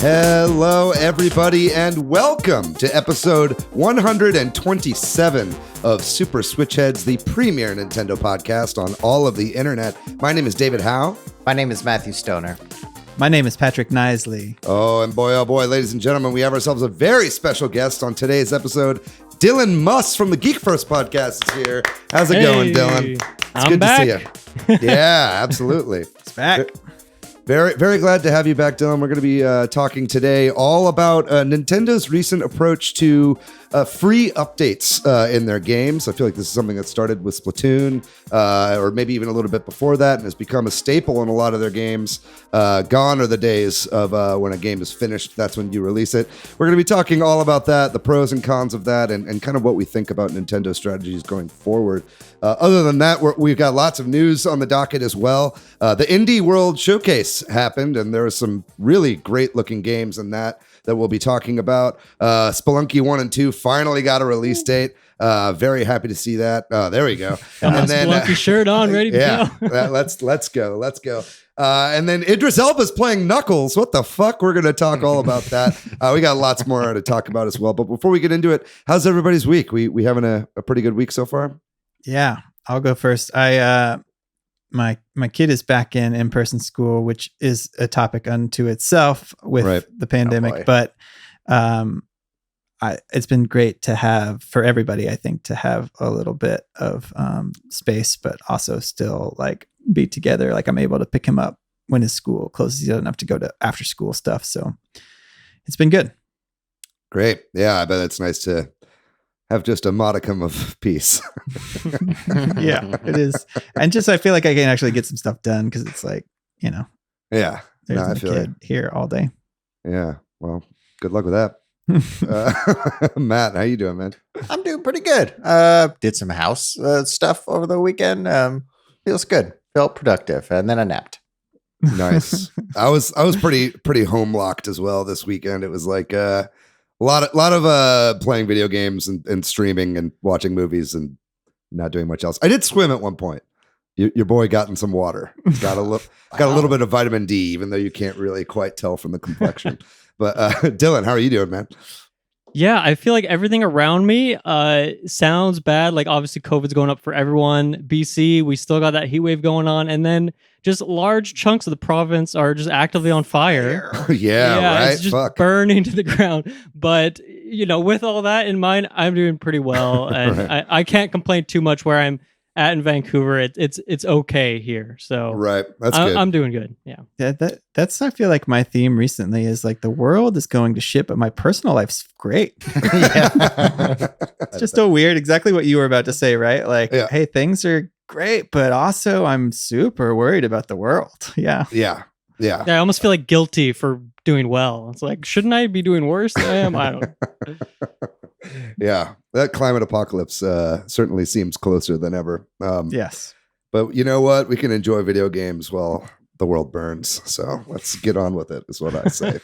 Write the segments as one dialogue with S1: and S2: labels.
S1: Hello, everybody, and welcome to episode 127 of Super Switch Headz, the premier Nintendo podcast on all of the internet. My name is David Howe.
S2: My name is Matthew Stoner.
S3: My name is Patrick Nisley.
S1: Oh boy, ladies and gentlemen, we have ourselves a very special guest on today's episode. Dylan Muss from the Geekverse podcast is here. How's it going, Dylan? It's good
S4: back.
S1: to see you. Yeah, absolutely.
S3: It's back.
S1: Very, very glad to have you back, Dylan. We're going to be talking today all about Nintendo's recent approach to free updates in their games. I feel like this is something that started with Splatoon, or maybe even a little bit before that, and has become a staple in a lot of their games. Gone are the days of when a game is finished, that's when you release it. We're going to be talking all about that, the pros and cons of that, and kind of what we think about Nintendo strategies going forward. Other than that, we've got lots of news on the docket as well. The Indie World Showcase happened, and there are some really great looking games in that we'll be talking about. Spelunky 1 and 2 finally got a release date. Very happy to see that. There we go.
S4: And then Spelunky shirt on, ready to
S1: go. Let's go. And then Idris Elba's playing Knuckles. What the fuck? We're going to talk all about that. We got lots more to talk about as well. But before we get into it, how's everybody's week? We having a pretty good week so far?
S3: Yeah, I'll go first. My kid is back in in-person school, which is a topic unto itself with the pandemic. But it's been great to have, for everybody, I think, to have a little bit of space, but also still like be together. Like I'm able to pick him up when his school closes. He doesn't have to go to after school stuff. So it's been good.
S1: Great. Yeah, I bet it's nice to have just a modicum of peace.
S3: Yeah, it is. And just, I feel like I can actually get some stuff done because it's like,
S1: Yeah.
S3: There's
S1: I
S3: my
S1: feel
S3: kid here all day.
S1: Yeah. Well, good luck with that. Matt, how you doing, man?
S2: I'm doing pretty good. Did some house stuff over the weekend. Feels good. Felt productive. And then I napped.
S1: Nice. I was pretty home locked as well this weekend. It was like a lot of playing video games and streaming and watching movies and not doing much else. I did swim at one point. Your boy got in some water. Got a little bit of vitamin D, even though you can't really quite tell from the complexion. But Dylan, how are you doing, man?
S4: Yeah, I feel like everything around me sounds bad. Like obviously COVID's going up for everyone. BC, we still got that heat wave going on. And then just large chunks of the province are just actively on fire.
S1: Yeah, right?
S4: It's just burning to the ground. But, with all that in mind, I'm doing pretty well. And right. I can't complain too much where I'm at in Vancouver. It's okay here. So
S1: right. That's good.
S4: I'm doing good. Yeah.
S3: That's I feel like my theme recently is like the world is going to shit, but my personal life's great. It's just so weird. Exactly what you were about to say, right? Like, hey, things are great, but also I'm super worried about the world. Yeah.
S4: I almost feel like guilty for doing well. It's like, shouldn't I be doing worse than I am? I don't know.
S1: Yeah, that climate apocalypse certainly seems closer than ever.
S3: Yes.
S1: But you know what? We can enjoy video games while the world burns. So let's get on with it, is what I say.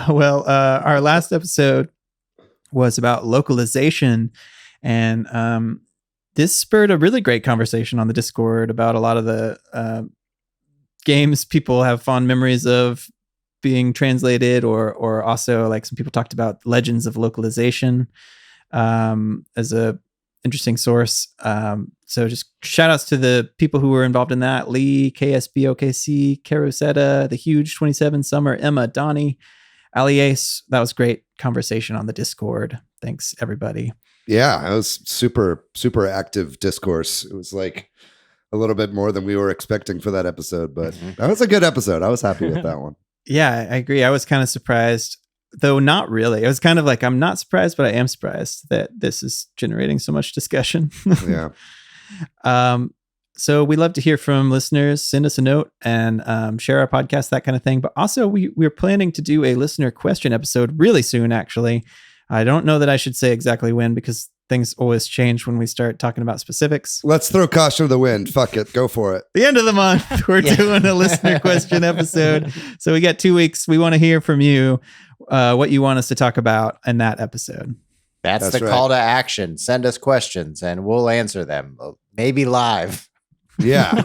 S3: Well, our last episode was about localization. And this spurred a really great conversation on the Discord about a lot of the games people have fond memories of being translated, or also like some people talked about legends of localization as a interesting source. So just shout outs to the people who were involved in that: Lee, KSBOKC, Carosetta, The Huge 27, Summer, Emma, Donnie, Ali Ace. That was great conversation on the Discord. Thanks everybody.
S1: Yeah, it was super, super active discourse. It was like a little bit more than we were expecting for that episode, but that was a good episode. I was happy with that one.
S3: Yeah, I agree. I was kind of surprised, though not really. It was kind of like, I'm not surprised, but I am surprised that this is generating so much discussion.
S1: Yeah.
S3: So we love to hear from listeners. Send us a note and share our podcast, that kind of thing. But also we're planning to do a listener question episode really soon, actually. I don't know that I should say exactly when, because things always change when we start talking about specifics.
S1: Let's throw caution to the wind. Fuck it. Go for it.
S3: The end of the month, we're doing a listener question episode. So we got 2 weeks. We want to hear from you, what you want us to talk about in that episode.
S2: That's the call to action. Send us questions and we'll answer them. Maybe live.
S1: Yeah,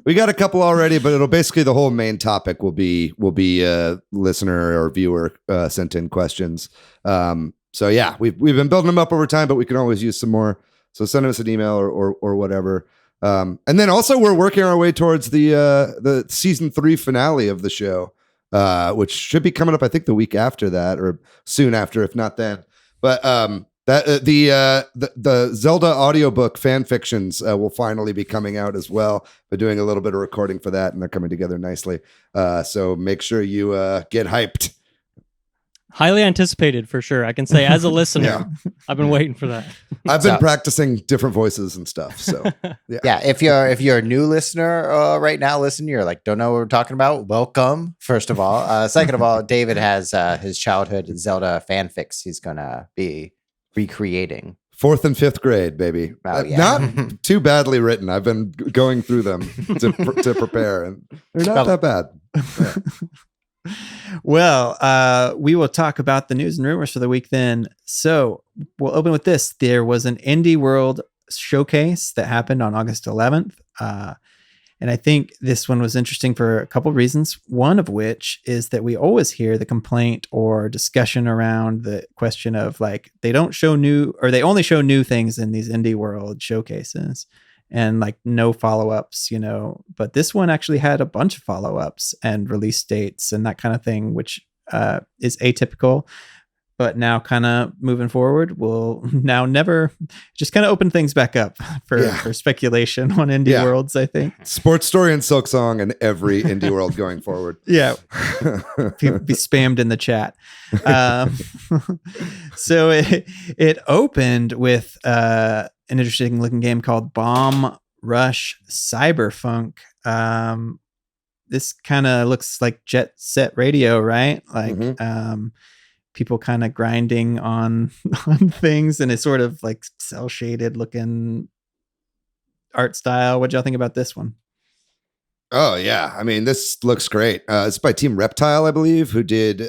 S1: we got a couple already, but it'll basically the whole main topic will be listener or viewer sent in questions. So yeah, we've been building them up over time, but we can always use some more. So send us an email or whatever. And then also we're working our way towards the season 3 finale of the show, which should be coming up, I think, the week after that or soon after, if not then. But the Zelda audiobook fan fictions will finally be coming out as well. We're doing a little bit of recording for that, and they're coming together nicely. So make sure you get hyped.
S4: Highly anticipated for sure. I can say as a listener, I've been waiting for that.
S1: I've been practicing different voices and stuff. So
S2: yeah, if you're a new listener right now, you're like, don't know what we're talking about. Welcome, first of all. Second of all, David has his childhood Zelda fanfics he's gonna be recreating.
S1: 4th and 5th grade, baby.
S2: Oh, yeah.
S1: Not too badly written. I've been going through them to prepare, and they're not that bad. Yeah.
S3: Well, we will talk about the news and rumors for the week then. So we'll open with this. There was an Indie World showcase that happened on August 11th. And I think this one was interesting for a couple of reasons. One of which is that we always hear the complaint or discussion around the question of like, they only show new things in these Indie World showcases. And like no follow-ups, but this one actually had a bunch of follow-ups and release dates and that kind of thing, which is atypical. But now kind of moving forward, we'll now never just kind of open things back up for speculation on Indie Worlds, I think.
S1: Sports Story and Silksong and every Indie World going forward.
S3: Yeah. People be spammed in the chat. So it opened with an interesting looking game called Bomb Rush Cyberfunk. This kind of looks like Jet Set Radio, right? Like people kind of grinding on things, and it's sort of like cell shaded looking art style. What y'all think about this one?
S1: Oh yeah, I mean this looks great. It's by Team Reptile, I believe, who did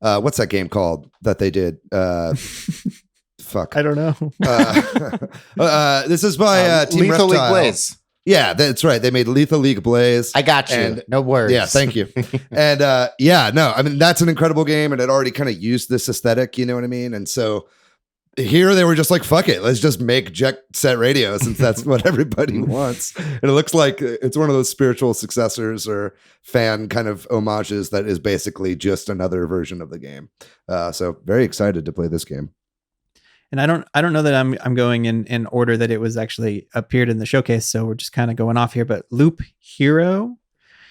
S1: what's that game called that they did? Fuck,
S3: I don't know.
S1: This is by Team
S2: Lethal
S1: Reptile.
S2: League Blaze.
S1: Yeah, that's right. They made Lethal League Blaze.
S2: I got you.
S1: And,
S2: no worries.
S1: Yeah, thank you. And no, I mean that's an incredible game, and it already kind of used this aesthetic. You know what I mean? And so here they were just like, fuck it, let's just make Jet Set Radio since that's what everybody wants. And it looks like it's one of those spiritual successors or fan kind of homages that is basically just another version of the game. So very excited to play this game.
S3: And I don't know that I'm going in order that it was actually appeared in the showcase. So we're just kind of going off here, but Loop Hero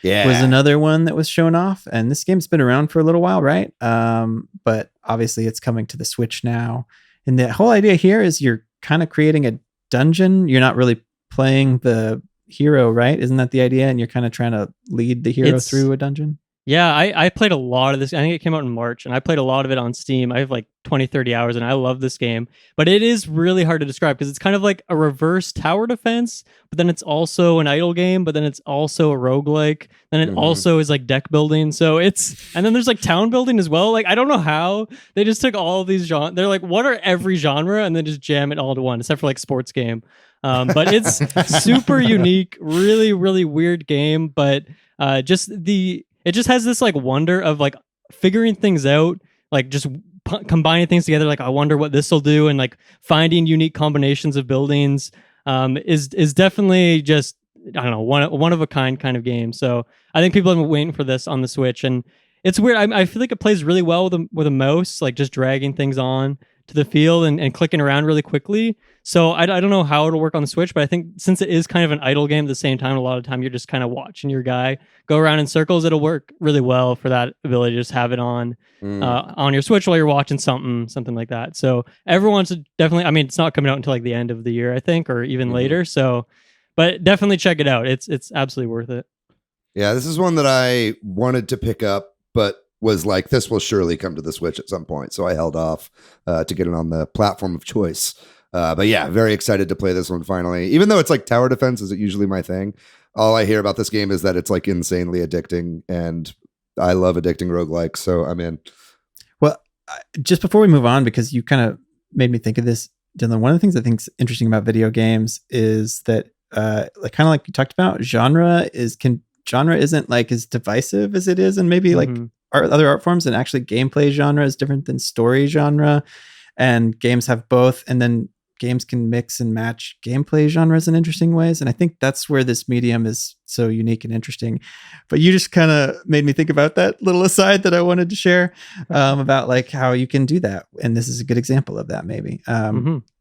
S3: was another one that was shown off. And this game's been around for a little while, right? But obviously it's coming to the Switch now. And the whole idea here is you're kind of creating a dungeon. You're not really playing the hero, right? Isn't that the idea? And you're kind of trying to lead the hero through a dungeon.
S4: Yeah, I played a lot of this. I think it came out in March, and I played a lot of it on Steam. I have like 20, 30 hours, and I love this game. But it is really hard to describe because it's kind of like a reverse tower defense, but then it's also an idle game, but then it's also a roguelike. Then it also is like deck building. And then there's like town building as well. Like, I don't know how they just took all of these genres. They're like, what are every genre? And then just jam it all into one, except for like sports game. But it's super unique, really, really weird game. But it just has this like wonder of like figuring things out, like just combining things together. Like, I wonder what this will do, and like finding unique combinations of buildings is definitely just, I don't know, one of a kind game. So I think people have been waiting for this on the Switch, and it's weird. I feel like it plays really well with a mouse, like just dragging things on to the field and clicking around really quickly. So I don't know how it'll work on the Switch, but I think since it is kind of an idle game at the same time, a lot of the time you're just kind of watching your guy go around in circles. It'll work really well for that ability to just have it on your Switch while you're watching something like that. So everyone's definitely, I mean, it's not coming out until like the end of the year, I think, or even later. So, but definitely check it out. It's absolutely worth it.
S1: Yeah, this is one that I wanted to pick up, but was like, this will surely come to the Switch at some point. So I held off to get it on the platform of choice. But yeah, very excited to play this one finally. Even though it's like tower defense isn't usually my thing, all I hear about this game is that it's like insanely addicting, and I love addicting roguelikes, so I'm in.
S3: Well, just before we move on, because you kind of made me think of this, Dylan, one of the things I think is interesting about video games is that like kind of like you talked about, genre isn't like as divisive as it is, and maybe like other art forms, and actually gameplay genre is different than story genre, and games have both, and then games can mix and match gameplay genres in interesting ways. And I think that's where this medium is so unique and interesting. But you just kind of made me think about that little aside that I wanted to share about like how you can do that. And this is a good example of that, maybe.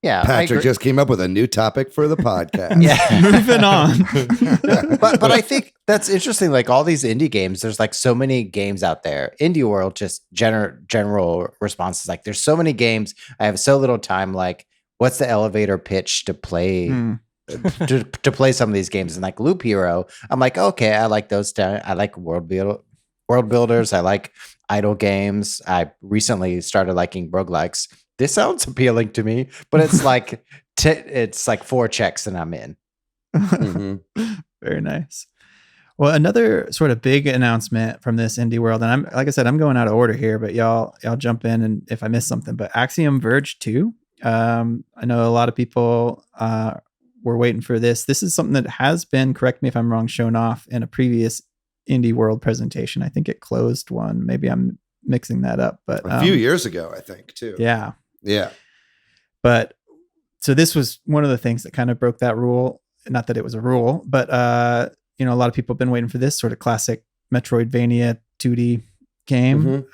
S2: Yeah.
S1: Patrick just came up with a new topic for the podcast.
S2: Yeah.
S3: Moving on.
S2: but I think that's interesting. Like all these indie games, there's like so many games out there. Indie world, just general responses. Like there's so many games. I have so little time. Like, what's the elevator pitch to play to play some of these games? And like Loop Hero, I'm like, okay, I like those. I like world builders. I like idle games. I recently started liking roguelikes. This sounds appealing to me, but it's like it's like 4 checks and I'm in.
S3: Very nice. Well, another sort of big announcement from this indie world, and like I said, I'm going out of order here, but y'all jump in and if I miss something. But Axiom Verge 2. I know a lot of people were waiting for this. This is something that has been, correct me if I'm wrong, shown off in a previous Indie World presentation. I think it closed one. Maybe I'm mixing that up, but
S1: a few years ago, I think too.
S3: Yeah.
S1: But
S3: so this was one of the things that kind of broke that rule. Not that it was a rule, but a lot of people have been waiting for this sort of classic Metroidvania 2D game.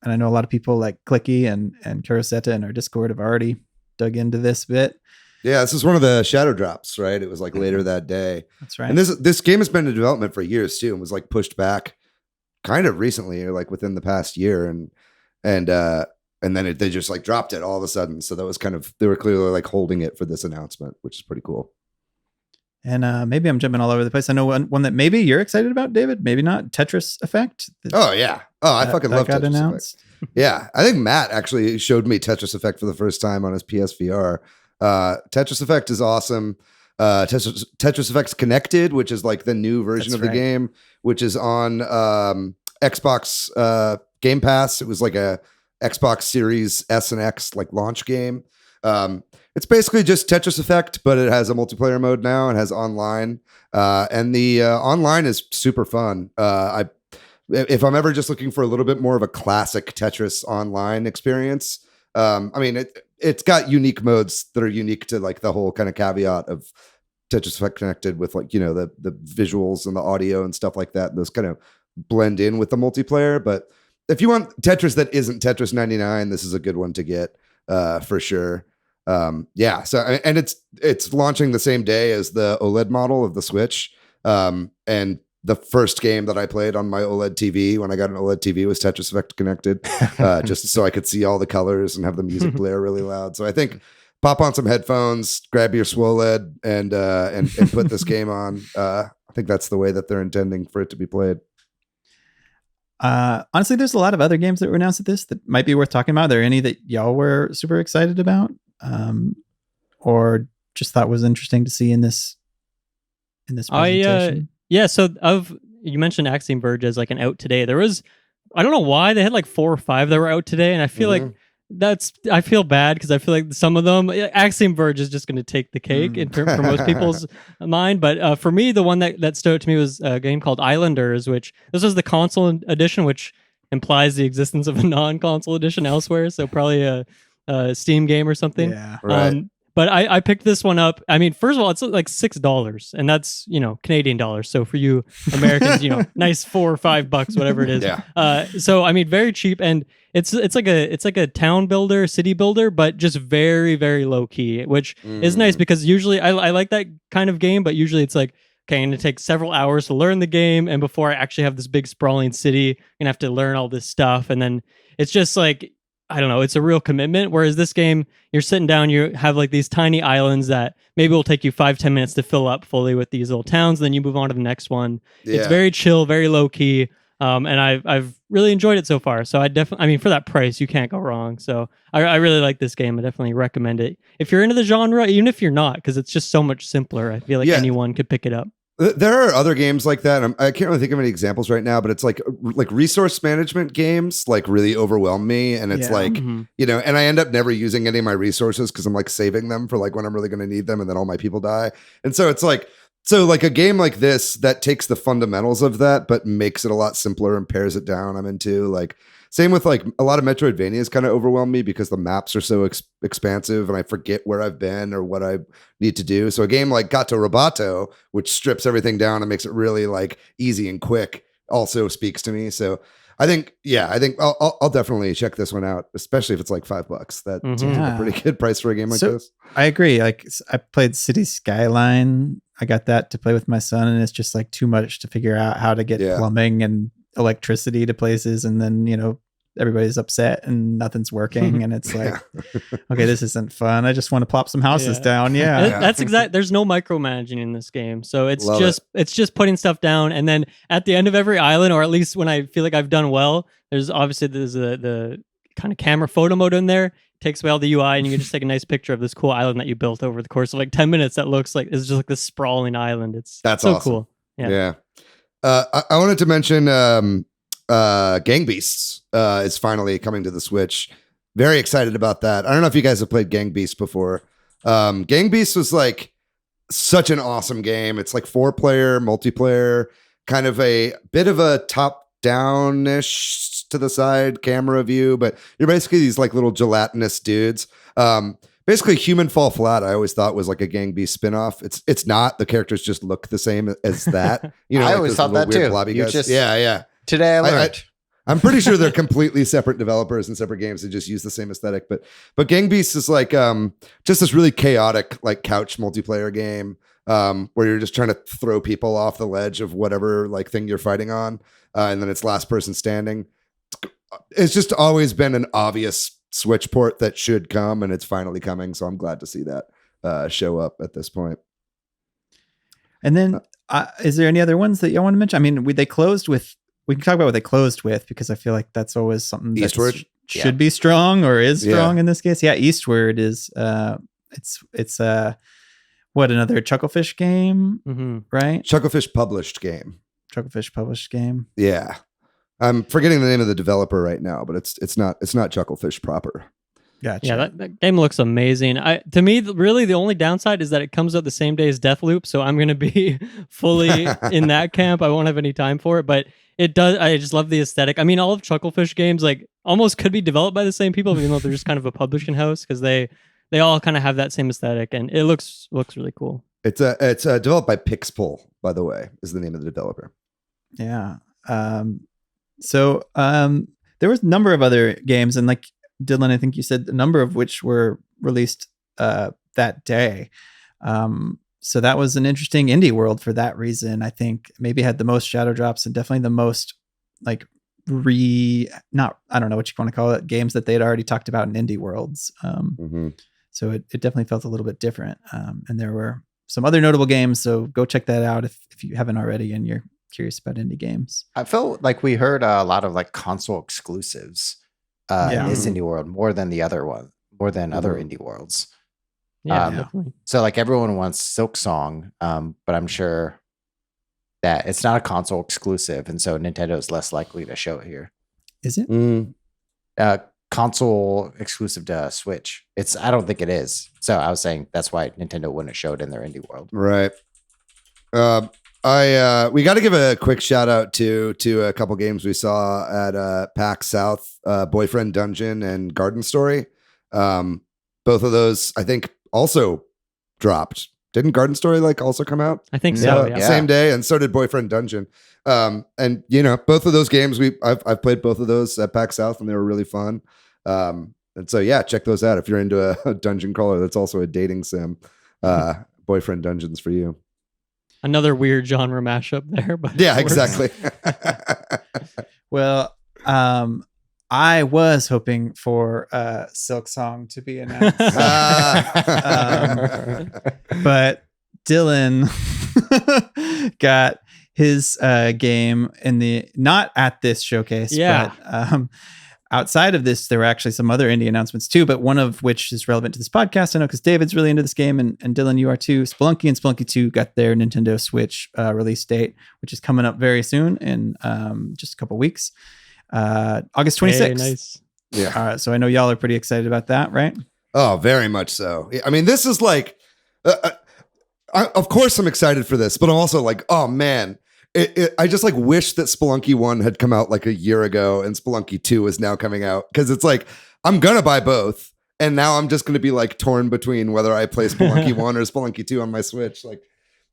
S3: And I know a lot of people like Clicky and Kuroseta in our Discord have already dug into this bit.
S1: Yeah, this is one of the shadow drops, right? It was like later that day.
S3: That's right.
S1: And this game has been in development for years too, and was like pushed back kind of recently, or like within the past year, and then they just like dropped it all of a sudden. So that was they were clearly like holding it for this announcement, which is pretty cool.
S3: And maybe I'm jumping all over the place. I know one that maybe you're excited about, David. Maybe not. Tetris Effect.
S1: Oh yeah. Oh, I fucking love
S3: Tetris
S1: announced. Effect. Yeah, I think Matt actually showed me Tetris Effect for the first time on his PSVR. Tetris Effect is awesome. Tetris Effect's Connected, which is like the new version of the game, which is on Xbox Game Pass. It was like a Xbox Series S and X like launch game. It's basically just Tetris Effect, but it has a multiplayer mode now and has online. And the online is super fun. If I'm ever just looking for a little bit more of a classic Tetris online experience, I mean, it's got unique modes that are unique to like the whole kind of caveat of Tetris Effect Connected with like, the visuals and the audio and stuff like that. Those kind of blend in with the multiplayer. But if you want Tetris that isn't Tetris 99, this is a good one to get for sure. Yeah. So, and it's launching the same day as the OLED model of the Switch. And the first game that I played on my OLED TV when I got an OLED TV was Tetris Effect Connected, just so I could see all the colors and have the music blare really loud. So I think pop on some headphones, grab your SWOLED and put this game on. I think that's the way that they're intending for it to be played.
S3: Honestly, there's a lot of other games that were announced at this that might be worth talking about. Are there any that y'all were super excited about? Or just thought was interesting to see in this presentation?
S4: So you mentioned Axiom Verge as like an out today. There was, I don't know why they had like 4 or 5 that were out today, and I feel like I feel bad because I feel like some of them, Axiom Verge is just going to take the cake for most people's mind. But for me, the one that stood out to me was a game called Islanders, which this was the console edition, which implies the existence of a non-console edition elsewhere. So probably a Steam game or something.
S3: Yeah.
S1: Right.
S4: But I picked this one up. I mean, first of all, it's like $6, and that's Canadian dollars. So for you Americans, nice $4 or $5, whatever it is.
S1: Yeah.
S4: So I mean, very cheap, and it's like a town builder, city builder, but just very, very low key, which is nice because usually I like that kind of game, but usually it's like, okay, I'm gonna take several hours to learn the game, and before I actually have this big sprawling city, I'm gonna have to learn all this stuff, and then it's just like, I don't know, it's a real commitment. Whereas this game, you're sitting down, you have like these tiny islands that maybe will take you 5-10 minutes to fill up fully with these little towns. Then you move on to the next one. Yeah. It's very chill, very low key. And I've really enjoyed it so far. So for that price, you can't go wrong. So I really like this game. I definitely recommend it. If you're into the genre, even if you're not, because it's just so much simpler, I feel like anyone could pick it up.
S1: There are other games like that. I can't really think of any examples right now, but it's like resource management games like really overwhelm me. And it's like, you know, and I end up never using any of my resources because I'm like saving them for like when I'm really going to need them. And then all my people die. And so it's like, a game like this that takes the fundamentals of that, but makes it a lot simpler and pares it down. I'm into like, same with like a lot of Metroidvanias kind of overwhelm me because the maps are so expansive and I forget where I've been or what I need to do. So a game like Gato Roboto, which strips everything down and makes it really like easy and quick, also speaks to me. So I think I'll definitely check this one out, especially if it's like $5. That seems like a pretty good price for a game like this.
S3: I agree. Like I played City Skyline. I got that to play with my son, and it's just like too much to figure out how to get plumbing and electricity to places, and then you know everybody's upset and nothing's working, and it's like, okay, this isn't fun. I just want to plop some houses down.
S4: That's exact. There's no micromanaging in this game, so it's just putting stuff down, and then at the end of every island, or at least when I feel like I've done well, there's the kind of camera photo mode in there. Takes away all the UI, and you can just take a nice picture of this cool island that you built over the course of like 10 minutes. That looks like it's just like this sprawling island. That's so
S1: awesome.
S4: Cool.
S1: Yeah. I wanted to mention Gang Beasts is finally coming to the Switch. Very excited about that. I don't know if you guys have played Gang Beasts before. Gang Beasts was like such an awesome game. It's like 4-player multiplayer, kind of a bit of a top-down-ish to the side camera view, but you're basically these like little gelatinous dudes. Basically Human Fall Flat I always thought was like a Gang Beasts spinoff. It's not. The characters just look the same as that. You know,
S2: I
S1: like
S2: always thought that too. Today I learned.
S1: I'm pretty sure they're completely separate developers and separate games. They just use the same aesthetic. But Gang Beasts is like just this really chaotic like couch multiplayer game where you're just trying to throw people off the ledge of whatever like thing you're fighting on, and then it's last person standing. It's just always been an obvious Switch port that should come, and it's finally coming. So I'm glad to see that show up at this point.
S3: And then, is there any other ones that you want to mention? I mean, they closed with. We can talk about what they closed with because I feel like that's always something that
S1: Eastward
S3: should be strong or is strong in this case. Yeah, Eastward is. It's what, another Chucklefish game, right?
S1: Chucklefish published game.
S3: Yeah.
S1: I'm forgetting the name of the developer right now, but it's not Chucklefish proper.
S3: Gotcha.
S4: Yeah, that game looks amazing. To me, really, the only downside is that it comes out the same day as Deathloop, so I'm going to be fully in that camp. I won't have any time for it, but it does. I just love the aesthetic. I mean, all of Chucklefish games like almost could be developed by the same people, even though they're just kind of a publishing house because they all kind of have that same aesthetic, and it looks really cool.
S1: It's developed by Pixpol, by the way, is the name of the developer.
S3: Yeah. So there was a number of other games, and like Dylan, I think you said a number of which were released that day. So that was an interesting indie world for that reason. I think maybe had the most shadow drops and definitely the most like I don't know what you want to call it, games that they had already talked about in indie worlds. So it definitely felt a little bit different. And there were some other notable games. So go check that out if you haven't already and you're curious about indie games.
S2: I felt like we heard a lot of like console exclusives in this indie world more than other indie worlds.
S4: Yeah, definitely.
S2: So like everyone wants Silk Song, but I'm sure that it's not a console exclusive, and so Nintendo is less likely to show it here.
S3: Is it?
S2: Console exclusive to Switch. I don't think it is. So I was saying that's why Nintendo wouldn't show it in their indie world.
S1: Right. We got to give a quick shout out to a couple games we saw at PAX South, Boyfriend Dungeon and Garden Story. Both of those, I think, also dropped. Didn't Garden Story like also come out?
S4: I think so.
S1: Yeah. Same day, and so did Boyfriend Dungeon. And you know, both of those games I've played both of those at PAX South, and they were really fun. And so yeah, check those out if you're into a dungeon crawler that's also a dating sim. Boyfriend Dungeon's for you.
S4: Another weird genre mashup there, but
S1: yeah, exactly.
S3: Well, I was hoping for Silk Song to be announced, but Dylan got his game in not at this showcase, but outside of this, there were actually some other indie announcements too, but one of which is relevant to this podcast. I know because David's really into this game, and Dylan, you are too. Spelunky and Spelunky 2 got their Nintendo Switch release date, which is coming up very soon in just a couple weeks. August 26th.
S4: Hey, nice.
S1: Yeah.
S3: So I know y'all are pretty excited about that, right?
S1: Oh, very much so. I mean, this is like, of course I'm excited for this, but I'm also like, oh man, I just like wish that Spelunky 1 had come out like a year ago and Spelunky 2 is now coming out. Cause it's like, I'm going to buy both. And now I'm just going to be like torn between whether I play Spelunky 1 or Spelunky 2 on my Switch. Like,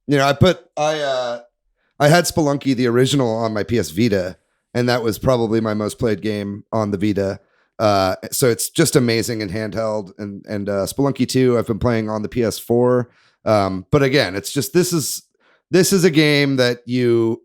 S1: you know, I had Spelunky, the original, on my PS Vita, and that was probably my most played game on the Vita. So it's just amazing in handheld, and Spelunky 2 I've been playing on the PS4. But again, it's just this is a game that you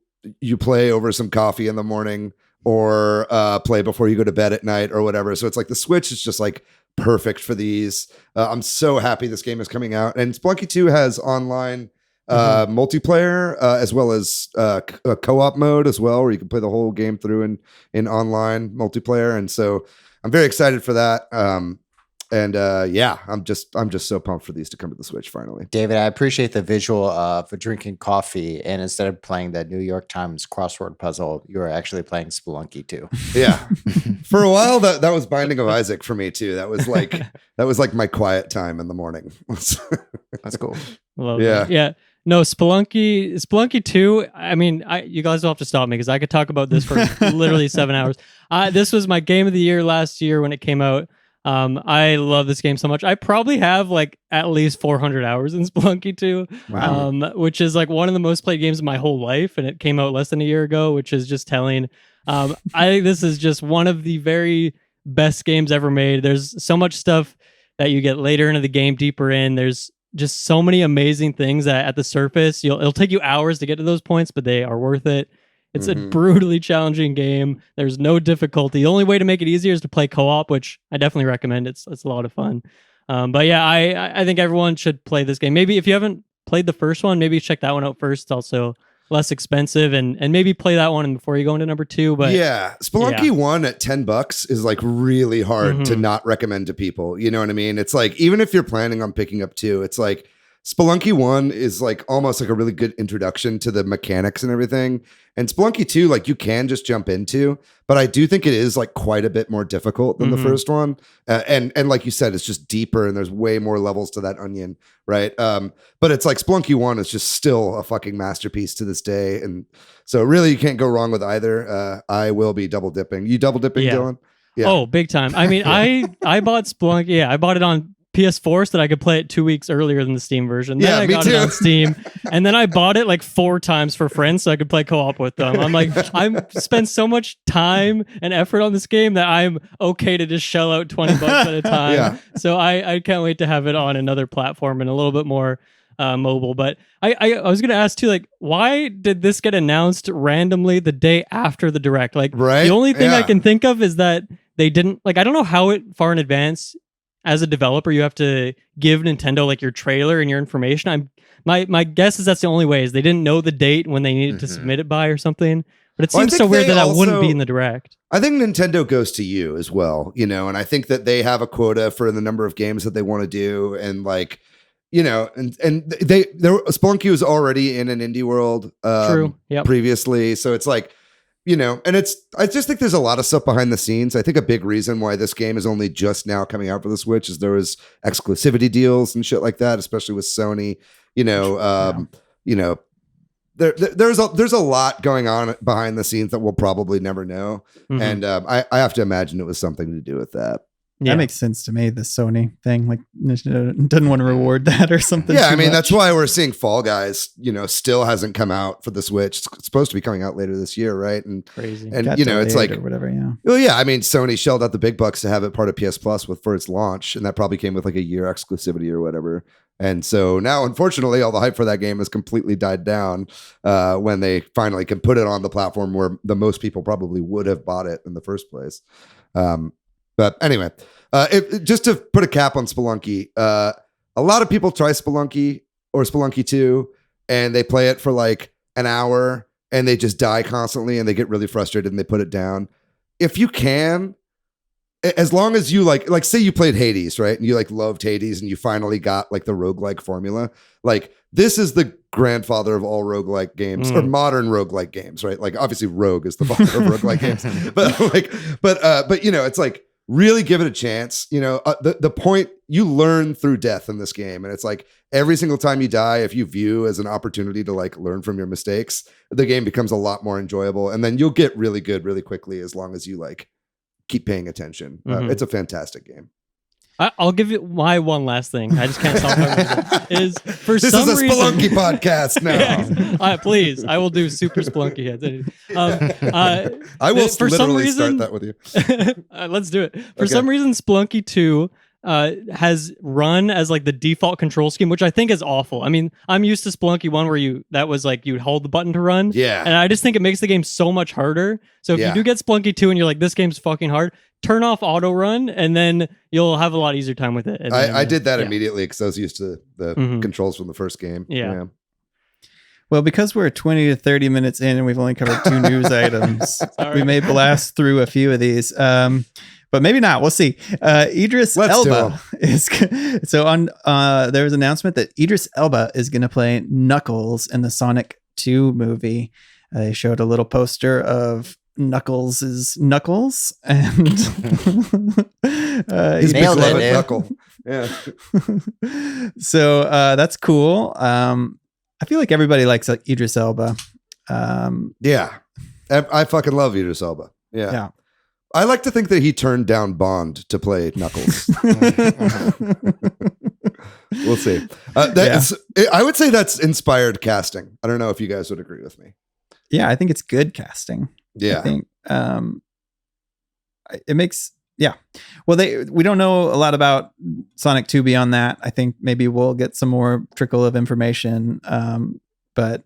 S1: play over some coffee in the morning, or play before you go to bed at night or whatever. So it's like the Switch is just like perfect for these. I'm so happy this game is coming out, and Spelunky 2 has online multiplayer as well as a co-op mode as well, where you can play the whole game through in online multiplayer. And so I'm very excited for that. Yeah, I'm just so pumped for these to come to the Switch finally.
S2: David, I appreciate the visual of drinking coffee, and instead of playing the New York Times crossword puzzle, you were actually playing Spelunky 2.
S1: Yeah. For a while that was Binding of Isaac for me too. That was like my quiet time in the morning.
S2: That's cool.
S4: Love that. Yeah. No, Spelunky 2, I mean, you guys will have to stop me because I could talk about this for literally 7 hours. This was my game of the year last year when it came out. I love this game so much. I probably have like at least 400 hours in Spelunky 2,
S3: Wow.
S4: Which is like one of the most played games of my whole life, and it came out less than a year ago, which is just telling. I think this is just one of the very best games ever made. There's so much stuff that you get later into the game, deeper in. There's just so many amazing things that at the surface, it'll take you hours to get to those points, but they are worth it. It's a brutally challenging game. There's no difficulty. The only way to make it easier is to play co-op, which I definitely recommend. It's a lot of fun. But yeah, I think everyone should play this game. Maybe if you haven't played the first one, maybe check that one out first. It's also less expensive, and maybe play that one before you go into number 2. But
S1: yeah, Spelunky 1 at $10 is like really hard to not recommend to people. You know what I mean? It's like, even if you're planning on picking up 2, it's like Spelunky 1 is like almost like a really good introduction to the mechanics and everything. And Spelunky 2, like, you can just jump into, but I do think it is like quite a bit more difficult than the first one. And like you said, it's just deeper and there's way more levels to that onion, right? But it's like Spelunky 1 is just still a fucking masterpiece to this day. And so really you can't go wrong with either. I will be double dipping. You double dipping, Dylan? Yeah.
S4: Oh, big time. I mean, I bought Spelunky. Yeah, I bought it on PS4 so that I could play it 2 weeks earlier than the Steam version. Then I got it on Steam, and then I bought it like 4 times for friends so I could play co-op with them. I'm like, I'm spent so much time and effort on this game that I'm okay to just shell out $20 at a time.
S1: Yeah.
S4: So I can't wait to have it on another platform and a little bit more mobile. But I was gonna ask too, like, why did this get announced randomly the day after the Direct? Like, the only thing I can think of is that they didn't, like, I don't know how far in advance as a developer you have to give Nintendo like your trailer and your information. My guess is that's the only way, is they didn't know the date when they needed to submit it by or something. But it seems so weird that wouldn't be in the Direct.
S1: I think Nintendo goes to you as well, you know, and I think that they have a quota for the number of games that they want to do, and like, you know, and Spelunky was already in an indie world previously, so it's like, you know, and I just think there's a lot of stuff behind the scenes. I think a big reason why this game is only just now coming out for the Switch is there was exclusivity deals and shit like that, especially with Sony. You know, you know, there's a lot going on behind the scenes that we'll probably never know, and I have to imagine it was something to do with that.
S3: Yeah. That makes sense to me, the Sony thing. Like, didn't want to reward that or something.
S1: Yeah, I mean, that's why we're seeing Fall Guys, you know, still hasn't come out for the Switch. It's supposed to be coming out later this year, right? And
S4: crazy.
S1: And, you know, it's like,
S3: or whatever, yeah.
S1: Well, yeah, I mean, Sony shelled out the big bucks to have it part of PS Plus for its launch, and that probably came with like a year exclusivity or whatever. And so now, unfortunately, all the hype for that game has completely died down when they finally can put it on the platform where the most people probably would have bought it in the first place. But anyway, just to put a cap on Spelunky, a lot of people try Spelunky or Spelunky 2, and they play it for like an hour, and they just die constantly, and they get really frustrated, and they put it down. If you can, as long as you like say you played Hades, right? And you like loved Hades and you finally got like the roguelike formula. Like this is the grandfather of all roguelike games or modern roguelike games, right? Like obviously Rogue is the father of roguelike games. But you know, it's like really give it a chance. You know, the point you learn through death in this game. And it's like every single time you die, if you view as an opportunity to like learn from your mistakes, the game becomes a lot more enjoyable. And then you'll get really good really quickly as long as you like keep paying attention. It's a fantastic game.
S4: I'll give you my one last thing. I just can't stop talking is for
S1: this
S4: some
S1: is a
S4: reason,
S1: Spelunky podcast now.
S4: Please, I will do Super Spelunky Headz.
S1: I will
S4: for
S1: literally
S4: some reason,
S1: start that with you.
S4: Let's do it. For some reason, Spelunky 2 has run as like the default control scheme, which I think is awful. I mean, I'm used to Spelunky 1 where that was like you'd hold the button to run.
S1: Yeah.
S4: And I just think it makes the game so much harder. So if you do get Spelunky 2 and you're like, this game's fucking hard, turn off auto run and then you'll have a lot easier time with it. And
S1: I did that immediately because I was used to the controls from the first game.
S4: Yeah.
S3: Well, because we're 20 to 30 minutes in and we've only covered 2 news items, we may blast through a few of these. But maybe not. We'll see. Idris Elba is so on. There was an announcement that Idris Elba is going to play Knuckles in the Sonic 2 movie. They showed a little poster of Knuckles' knuckles, and
S1: his
S2: nailed it,
S1: beloved knuckle. Yeah.
S3: So that's cool. I feel like everybody likes Idris Elba.
S1: Yeah, I fucking love Idris Elba. Yeah. I like to think that he turned down Bond to play Knuckles. We'll see. I would say that's inspired casting. I don't know if you guys would agree with me.
S3: Yeah, I think it's good casting.
S1: Yeah.
S3: I think it makes, well, we don't know a lot about Sonic 2 beyond that. I think maybe we'll get some more trickle of information. But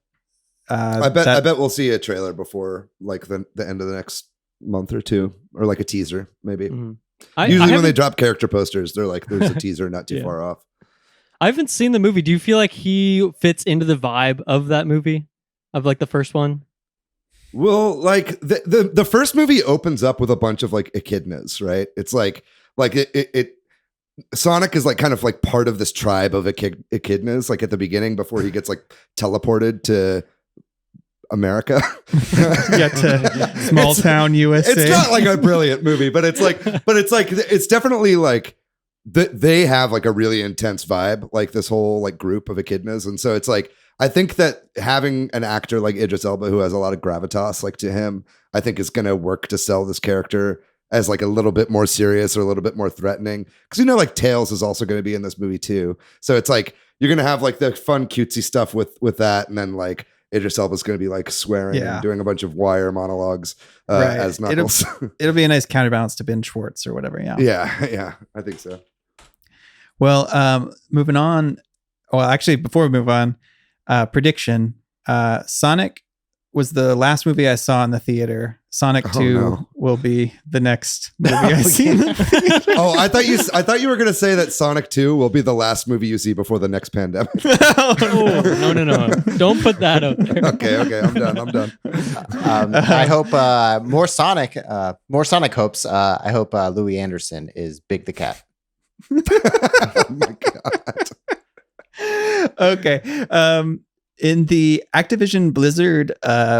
S3: I
S1: bet we'll see a trailer before like the end of the next month or two, or like a teaser maybe. Usually when they drop character posters, they're like, there's a teaser not too far off.
S4: I haven't seen the movie. Do you feel like he fits into the vibe of that movie, of like the first one?
S1: Well, like the first movie opens up with a bunch of like echidnas, right? It's like it Sonic is like kind of like part of this tribe of echidnas, like at the beginning before he gets like teleported to America.
S3: To small town USA.
S1: It's not like a brilliant movie, but it's definitely like they have like a really intense vibe, like this whole like group of echidnas. And so it's like, I think that having an actor like Idris Elba, who has a lot of gravitas like to him, I think is going to work to sell this character as like a little bit more serious or a little bit more threatening. Cause you know, like Tails is also going to be in this movie too. So it's like, you're going to have like the fun cutesy stuff with that. And then like, Idris Elba is going to be like swearing and doing a bunch of wire monologues as Knuckles.
S3: It'll be a nice counterbalance to Ben Schwartz or whatever.
S1: Yeah, I think so.
S3: Well, moving on. Well, actually, before we move on, prediction: Sonic was the last movie I saw in the theater. Sonic 2 will be the next movie I see in the theater.
S1: I thought you were going to say that Sonic 2 will be the last movie you see before the next pandemic.
S4: No. Don't put that out there.
S1: Okay. I'm done.
S2: I hope more Sonic hopes. I hope Louis Anderson is Big the Cat.
S1: Oh my God.
S3: Okay. In the Activision Blizzard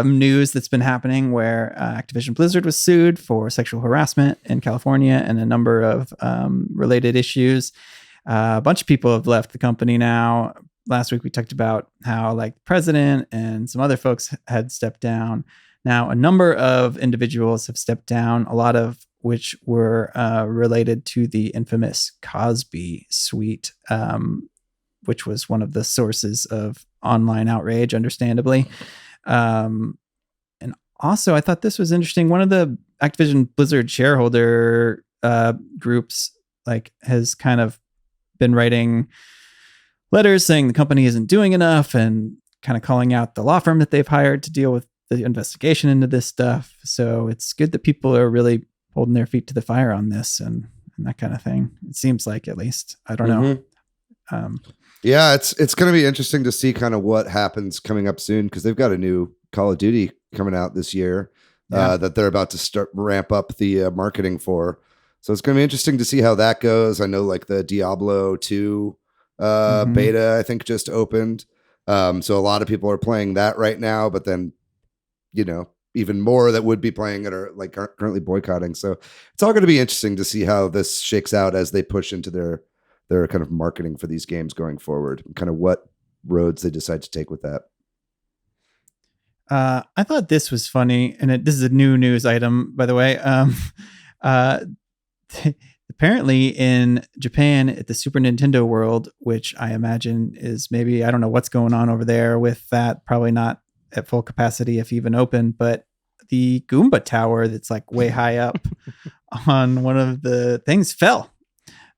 S3: news that's been happening, where Activision Blizzard was sued for sexual harassment in California and a number of related issues, a bunch of people have left the company now. Last week we talked about how like the president and some other folks had stepped down. Now a number of individuals have stepped down, a lot of which were related to the infamous Cosby suite, which was one of the sources of online outrage, understandably. And also, I thought this was interesting. One of the Activision Blizzard shareholder groups like has kind of been writing letters saying the company isn't doing enough and kind of calling out the law firm that they've hired to deal with the investigation into this stuff. So it's good that people are really holding their feet to the fire on this and that kind of thing. It seems like, at least. I don't know.
S1: Yeah, it's going to be interesting to see kind of what happens coming up soon, because they've got a new Call of Duty coming out this year that they're about to start ramp up the marketing for. So it's going to be interesting to see how that goes. I know like the Diablo 2 beta, I think just opened. So a lot of people are playing that right now, but then, even more that would be playing it are like currently boycotting. So it's all going to be interesting to see how this shakes out as they push into their kind of marketing for these games going forward, and kind of what roads they decide to take with that.
S3: I thought this was funny, and this is a new news item, by the way. Apparently in Japan at the Super Nintendo World, which I imagine is maybe, I don't know what's going on over there with that, probably not at full capacity if even open, but the Goomba Tower that's like way high up on one of the things fell.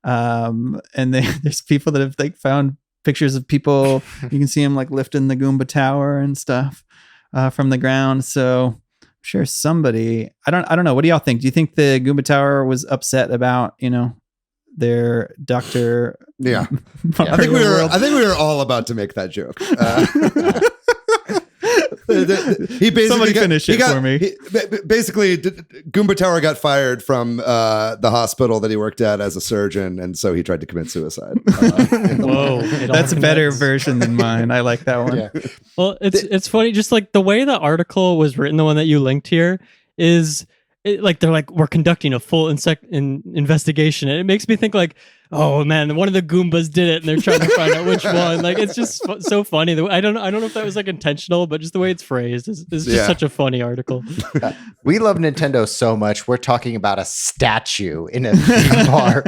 S3: And there's people that have like found pictures of people. You can see them like lifting the Goomba Tower and stuff from the ground. So I'm sure somebody, I don't know. What do y'all think? Do you think the Goomba Tower was upset about, their Dr.
S1: Yeah.
S3: I think
S1: we were all about to make that joke. He basically
S3: Somebody finish it for me.
S1: Basically, Goomba Tower got fired from the hospital that he worked at as a surgeon, and so he tried to commit suicide.
S4: Whoa,
S3: that's a better version than mine. I like that one.
S2: Yeah.
S4: Well, it's funny, just like the way the article was written, the one that you linked here, is like they're like, we're conducting a full investigation, and it makes me think like, oh man, one of the Goombas did it, and they're trying to find out which one. Like, it's just so funny. I don't know if that was like intentional, but just the way it's phrased is just such a funny article.
S2: We love Nintendo so much. We're talking about a statue in a theme park.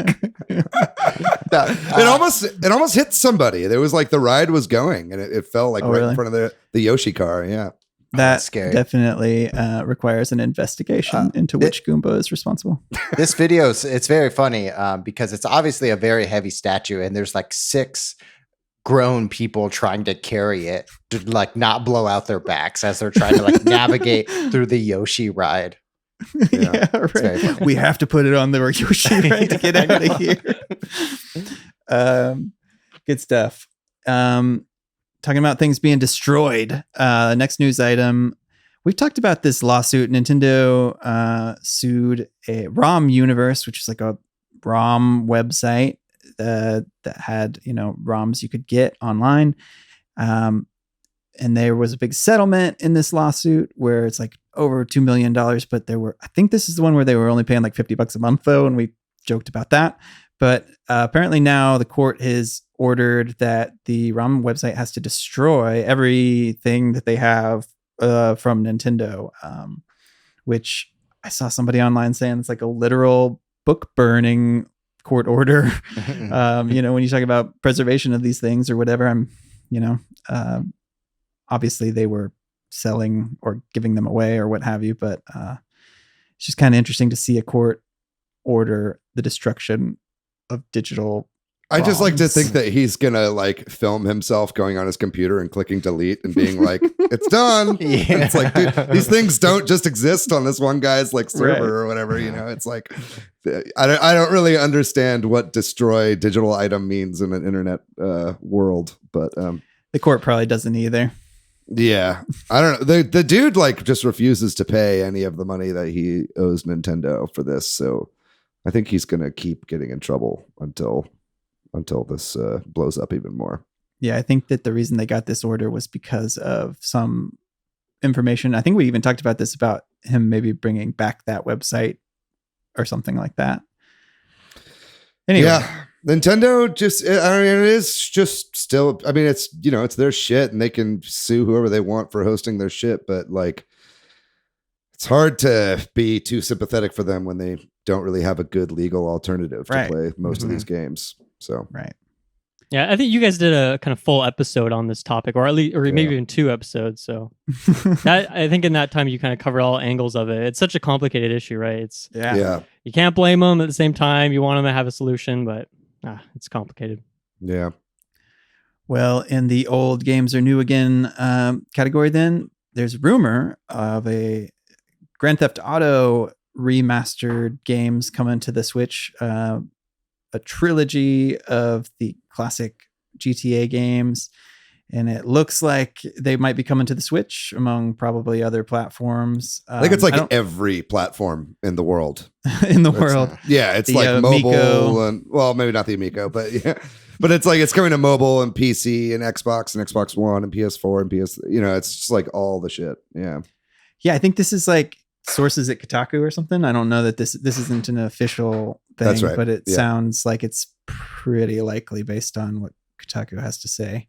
S1: It almost hit somebody. There was like the ride was going, and it fell like
S3: really?
S1: in front of the Yoshi car. Yeah.
S3: That
S2: scary.
S3: Definitely requires an investigation into which Goomba is responsible.
S2: This video, it's very funny because it's obviously a very heavy statue, and there's like 6 grown people trying to carry it to like not blow out their backs as they're trying to like navigate through the Yoshi ride.
S3: Yeah, right. We have to put it on the Yoshi ride to get out of here. Good stuff. Talking about things being destroyed. Next news item. We've talked about this lawsuit. Nintendo sued a ROM Universe, which is like a ROM website that had, ROMs you could get online. And there was a big settlement in this lawsuit where it's like over $2 million. But I think this is the one where they were only paying like $50 a month though. And we joked about that. But apparently now the court has ordered that the ROM website has to destroy everything that they have from Nintendo, which I saw somebody online saying it's like a literal book burning court order. When you talk about preservation of these things or whatever, obviously they were selling or giving them away or what have you, but it's just kind of interesting to see a court order the destruction of digital.
S1: I just like to think that he's gonna like film himself going on his computer and clicking delete and being like, "It's done." Yeah. It's like, dude, these things don't just exist on this one guy's like server or whatever. It's like, I don't really understand what destroy digital item means in an internet world, but
S3: the court probably doesn't either.
S1: Yeah, I don't know. The dude like just refuses to pay any of the money that he owes Nintendo for this, so I think he's gonna keep getting in trouble until this blows up even more.
S3: Yeah, I think that the reason they got this order was because of some information. I think we even talked about this, about him maybe bringing back that website or something like that. Anyway. Yeah,
S1: Nintendo just, it is just still, it's, it's their shit and they can sue whoever they want for hosting their shit. But like, it's hard to be too sympathetic for them when they don't really have a good legal alternative to play most of these games. So
S3: right,
S4: yeah, I think you guys did a kind of full episode on this topic, or maybe even 2 episodes. So I think in that time you kind of covered all angles of it. It's such a complicated issue, right? It's you can't blame them at the same time. You want them to have a solution, but it's complicated.
S1: Yeah.
S3: Well, in the old games are new again category, then there's a rumor of a Grand Theft Auto remastered games coming to the Switch. A trilogy of the classic GTA games, and it looks like they might be coming to the Switch among probably other platforms.
S1: I think it's like every platform in the world.
S3: In the world.
S1: Yeah, it's
S3: The,
S1: like mobile
S3: Amico.
S1: and, well, maybe not the Amico, but yeah. But it's like it's coming to mobile and PC and Xbox One and PS4 and PS. It's just like all the shit. Yeah.
S3: Yeah, I think this is like sources at Kotaku or something. I don't know that this isn't an official thing,
S1: That's right.
S3: but it
S1: Yeah.
S3: sounds like it's pretty likely based on what Kotaku has to say.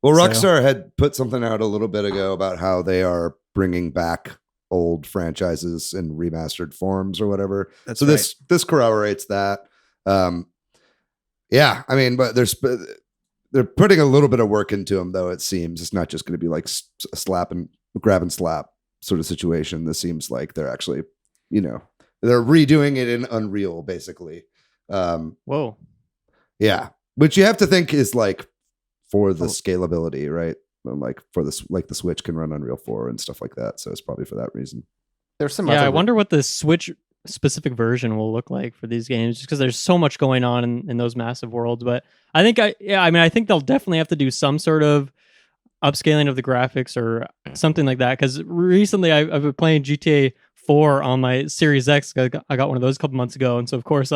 S1: Well,
S3: So-
S1: Rockstar had put something out a little bit ago about how they are bringing back old franchises in remastered forms or whatever.
S3: That's
S1: So this corroborates that. Yeah, I mean, but they're putting a little bit of work into them, though. It seems it's not just going to be like a slap and grab and slap sort of situation. This seems like they're actually, they're redoing it in Unreal, basically.
S4: Whoa.
S1: Yeah, which you have to think is like for the scalability, right? Like for this, like the Switch can run Unreal 4 and stuff like that. So it's probably for that reason.
S2: There's some.
S4: Yeah,
S2: other
S4: I wonder what the Switch specific version will look like for these games, just because there's so much going on in those massive worlds. But I think I think they'll definitely have to do some sort of upscaling of the graphics or something like that. Because recently I've been playing GTA 4 on my Series X. I got one of those a couple months ago, and so of course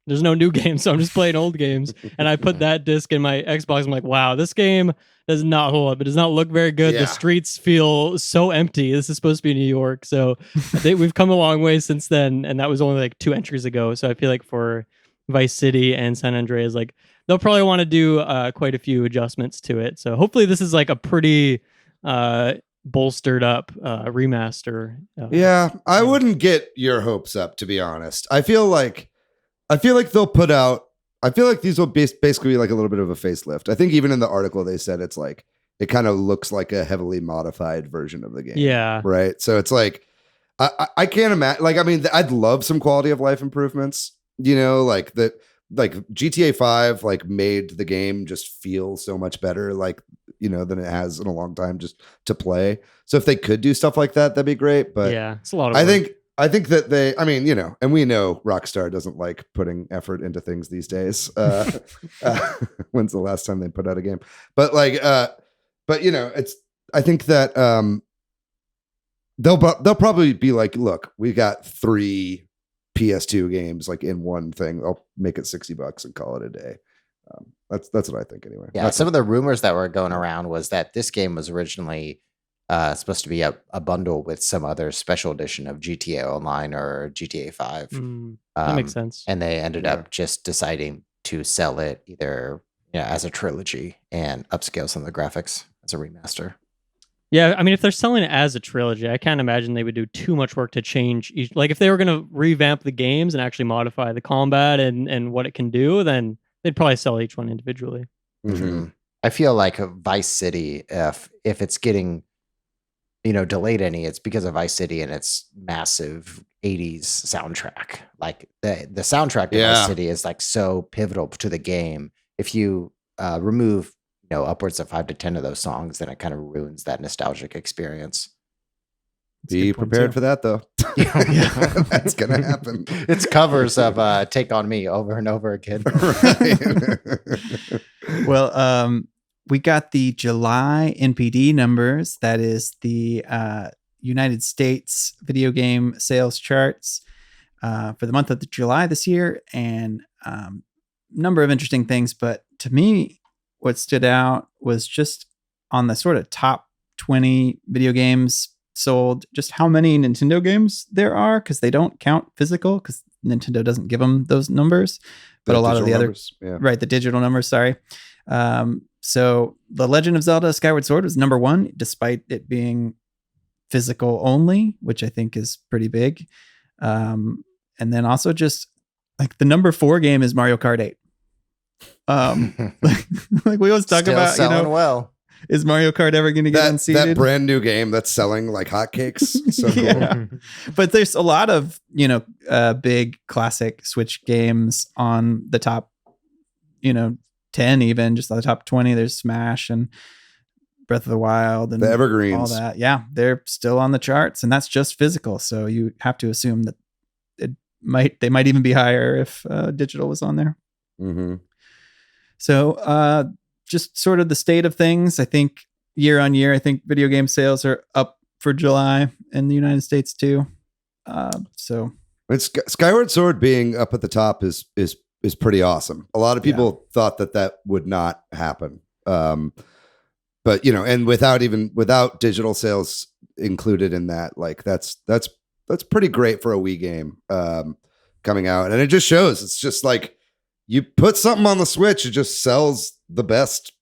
S4: there's no new games, so I'm just playing old games. And I put that disc in my Xbox. I'm like, wow, this game does not hold up. It does not look very good.
S1: Yeah.
S4: The streets feel so empty. This is supposed to be New York. So we've come a long way since then. And that was only like 2 entries ago. So I feel like for Vice City and San Andreas, like they'll probably want to do quite a few adjustments to it. So hopefully this is like a pretty bolstered up remaster.
S1: Yeah, I wouldn't get your hopes up, to be honest. I feel like they'll put out. I feel like these will basically be like a little bit of a facelift. I think even in the article they said it's like it kind of looks like a heavily modified version of the game.
S4: Yeah.
S1: Right. So it's like I can't imagine. Like, I mean, I'd love some quality of life improvements. Like that. Like GTA 5 like made the game just feel so much better, like than it has in a long time just to play. So if they could do stuff like that, that'd be great. But
S4: yeah, it's a lot of
S1: I
S4: work.
S1: think that they, I mean, and we know Rockstar doesn't like putting effort into things these days. When's the last time they put out a game? But like, it's, I think that they'll probably be like, look, we got 3 PS2 games like in one thing. I'll make it $60 and call it a day. That's what I think anyway.
S2: Yeah, some of the rumors that were going around was that this game was originally supposed to be a bundle with some other special edition of GTA Online or GTA 5.
S4: That makes sense.
S2: And they ended up just deciding to sell it either as a trilogy and upscale some of the graphics as a remaster.
S4: Yeah, I mean, if they're selling it as a trilogy, I can't imagine they would do too much work to change each. Like, if they were going to revamp the games and actually modify the combat and what it can do, then they'd probably sell each one individually.
S1: Mm-hmm.
S2: I feel like Vice City, if it's getting delayed any, it's because of Vice City and its massive 80s soundtrack. Like the soundtrack of Vice City is like so pivotal to the game. If you remove upwards of 5 to 10 of those songs, then it kind of ruins that nostalgic experience.
S1: Be prepared for that, though. That's gonna happen.
S2: It's covers of "Take on Me" over and over again.
S3: Well, we got the July NPD numbers. That is the United States video game sales charts for the month of July this year, and number of interesting things. But to me, what stood out was just on the sort of top 20 video games sold, just how many Nintendo games there are, because they don't count physical, because Nintendo doesn't give them those numbers. But a lot of the
S1: numbers.
S3: right, the digital numbers, sorry. So The Legend of Zelda Skyward Sword was number 1, despite it being physical only, which I think is pretty big. And then also just like the number 4 game is Mario Kart 8. Like we always talk
S2: Still
S3: about,
S2: selling well.
S3: Is Mario Kart ever going to get unseated?
S1: That brand new game that's selling like hotcakes. So
S3: Yeah. But there's a lot of, big classic Switch games on the top, 10, even just on the top 20. There's Smash and Breath of the Wild and
S1: the evergreens.
S3: all that. Yeah, they're still on the charts, and that's just physical. So you have to assume that they might even be higher if digital was on there.
S1: Mm-hmm.
S3: So just sort of the state of things. I think year on year, I think video game sales are up for July in the United States too. So
S1: it's Skyward Sword being up at the top is pretty awesome. A lot of people thought that would not happen. But and without digital sales included in that, like that's pretty great for a Wii game coming out. And it just shows, it's just like you put something on the Switch, it just sells the best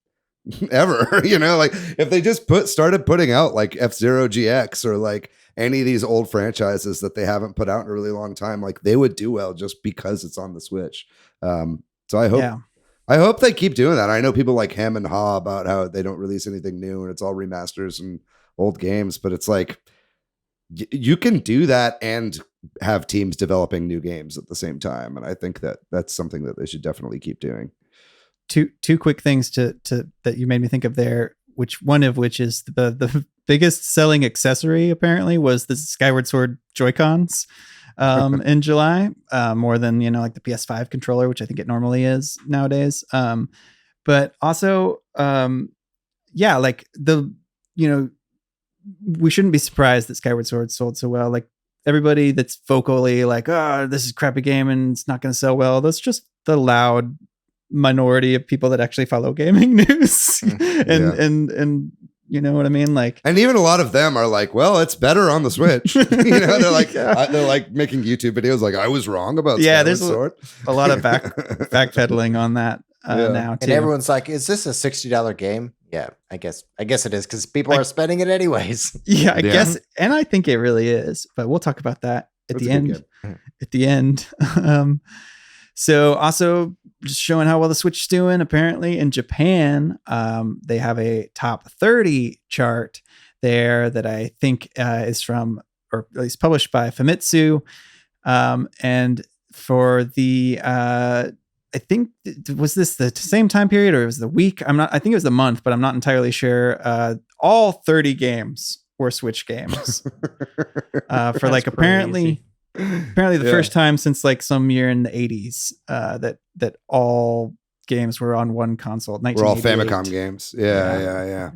S1: ever. Like if they just started putting out like F-Zero GX or like any of these old franchises that they haven't put out in a really long time, like they would do well just because it's on the Switch. So I hope they keep doing that. I know people like hem and haw about how they don't release anything new and it's all remasters and old games, but it's like you can do that and have teams developing new games at the same time. And I think that's something that they should definitely keep doing.
S3: Two quick things to that you made me think of there, one of which is the biggest selling accessory apparently was the Skyward Sword Joy-Cons in July, more than like the PS5 controller, which I think it normally is nowadays. But also like we shouldn't be surprised that Skyward Sword sold so well. Like everybody that's vocally like, oh, this is a crappy game and it's not going to sell well, that's just the loud minority of people that actually follow gaming news. and you know what I mean? Like, and
S1: even a lot of them are like, well, it's better on the Switch. They're like, they're like making YouTube videos. Like I was wrong about
S3: there's
S1: Sword.
S3: a lot of backpedaling on that now too.
S2: And everyone's like, is this a $60 game? Yeah, I guess it is because people are spending it anyways.
S3: Yeah, I guess. And I think it really is, but we'll talk about that at the end. At the end. So also just showing how well the Switch is doing, apparently in Japan, they have a top 30 chart there that I think is from, or at least published by Famitsu. And for the, I think, was this the same time period or it was the week? I think it was the month, but I'm not entirely sure. All 30 games were Switch games for like apparently the first time since like some year in the 80s that all games were on one console.
S1: We're all Famicom games. Yeah.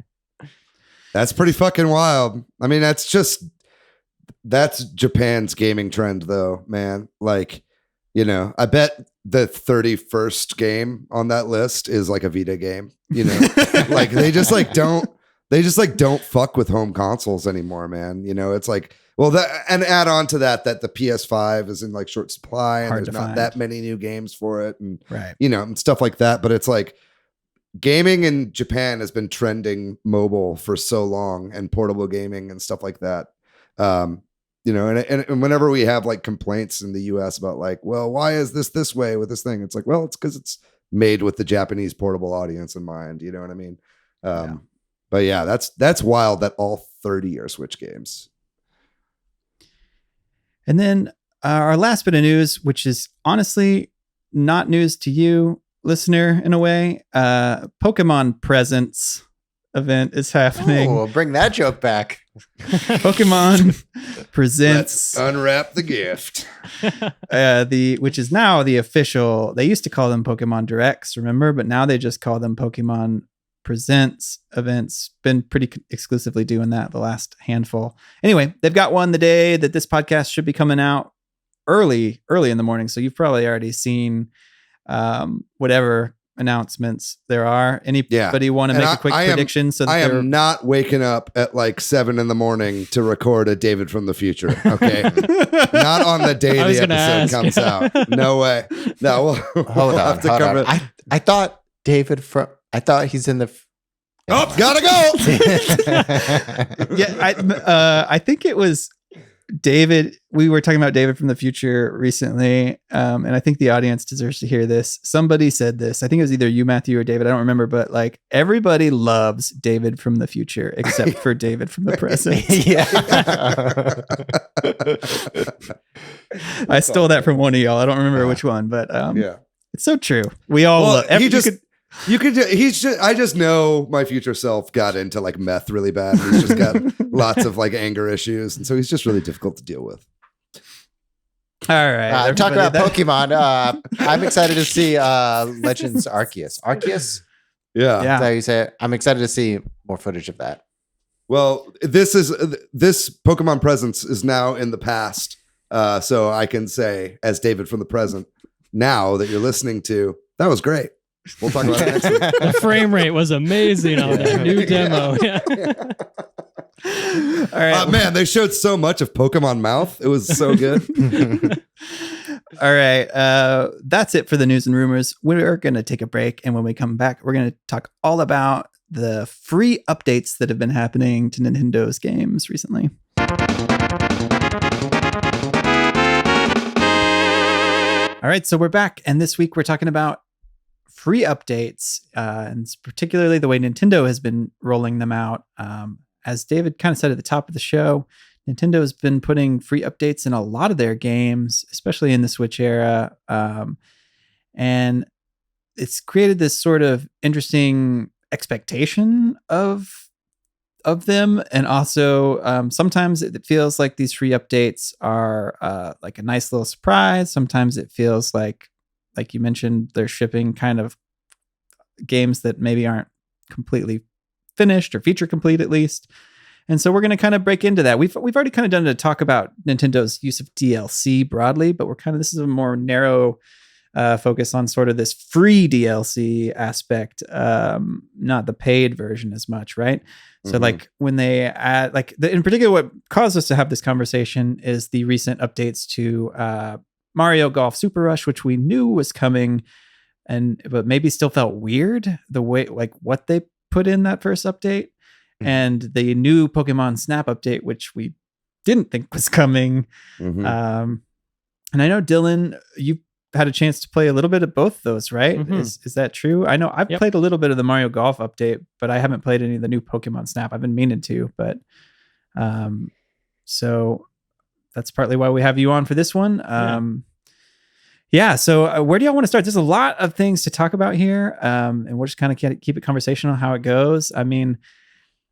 S1: That's pretty fucking wild. I mean, that's Japan's gaming trend though, man. Like, I bet the 31st game on that list is like a Vita game, like they just don't fuck with home consoles anymore, man. It's like, well, and add on to that the PS5 is in like short supply and there's not that many new games for it and and stuff like that. But it's like gaming in Japan has been trending mobile for so long and portable gaming and stuff like that. And whenever we have like complaints in the US about like, well, why is this way with this thing? It's like, well, it's because it's made with the Japanese portable audience in mind. You know what I mean? But yeah, that's wild that all 30 are Switch games.
S3: And then our last bit of news, which is honestly not news to you, listener, in a way, Pokemon Presents event is happening.
S2: Oh, bring that joke back.
S3: Pokemon Presents.
S1: Let's unwrap the gift.
S3: Which is now the official. They used to call them Pokemon Directs, remember? But now they just call them Pokemon Presents events. Been pretty exclusively doing that the last handful. Anyway, they've got one the day that this podcast should be coming out early in the morning. So you've probably already seen whatever announcements there are. Anybody want to make a quick prediction?
S1: I am not waking up at like 7 a.m. to record a David from the Future. Okay. Not on the day the episode comes out. No way. No,
S2: hold on. I thought I thought he's in the.
S1: Gotta
S3: go. Yeah, I think it was David. We were talking about David from the Future recently, and I think the audience deserves to hear this. Somebody said this. I think it was either you, Matthew, or David. I don't remember, but like everybody loves David from the future except for David from the present.
S2: Yeah.
S3: I stole that from one of y'all. I don't remember which one, but it's so true. We all love.
S1: I just know my future self got into like meth really bad. He's just got lots of like anger issues. And so he's just really difficult to deal with.
S3: All right.
S2: Talk about Pokemon. I'm excited to see Legends Arceus. Arceus?
S1: Yeah.
S2: Is that how you say it? I'm excited to see more footage of that.
S1: Well, this Pokemon Presence is now in the past. So I can say, as David from the present, now that you're listening to, that was great. We'll talk about it next week.
S4: The frame rate was amazing on that new demo. Yeah.
S3: All right.
S1: Man, they showed so much of Pokemon Mouth. It was so good.
S3: All right. That's it for the news and rumors. We're going to take a break. And when we come back, we're going to talk all about the free updates that have been happening to Nintendo's games recently. All right. So we're back. And this week we're talking about free updates, and particularly the way Nintendo has been rolling them out. As David kind of said at the top of the show, Nintendo has been putting free updates in a lot of their games, especially in the Switch era. And it's created this sort of interesting expectation of them. And also sometimes it feels like these free updates are like a nice little surprise. Sometimes it feels like you mentioned, they're shipping kind of games that maybe aren't completely finished or feature complete at least. And so we're going to kind of break into that. We've already kind of done to talk about Nintendo's use of DLC broadly, but this is a more narrow focus on sort of this free DLC aspect, not the paid version as much, right? So like when they add, in particular, what caused us to have this conversation is the recent updates to Mario Golf Super Rush, which we knew was coming, but maybe still felt weird the way, like what they put in that first update, and the new Pokemon Snap update, which we didn't think was coming. And I know, Dylan, you had a chance to play a little bit of both those, right? Is that true? I know I've played a little bit of the Mario Golf update, but I haven't played any of the new Pokemon Snap. I've been meaning to, but so that's partly why we have you on for this one. So where do y'all want to start? There's a lot of things to talk about here, and we'll just kind of keep it conversational how it goes. I mean,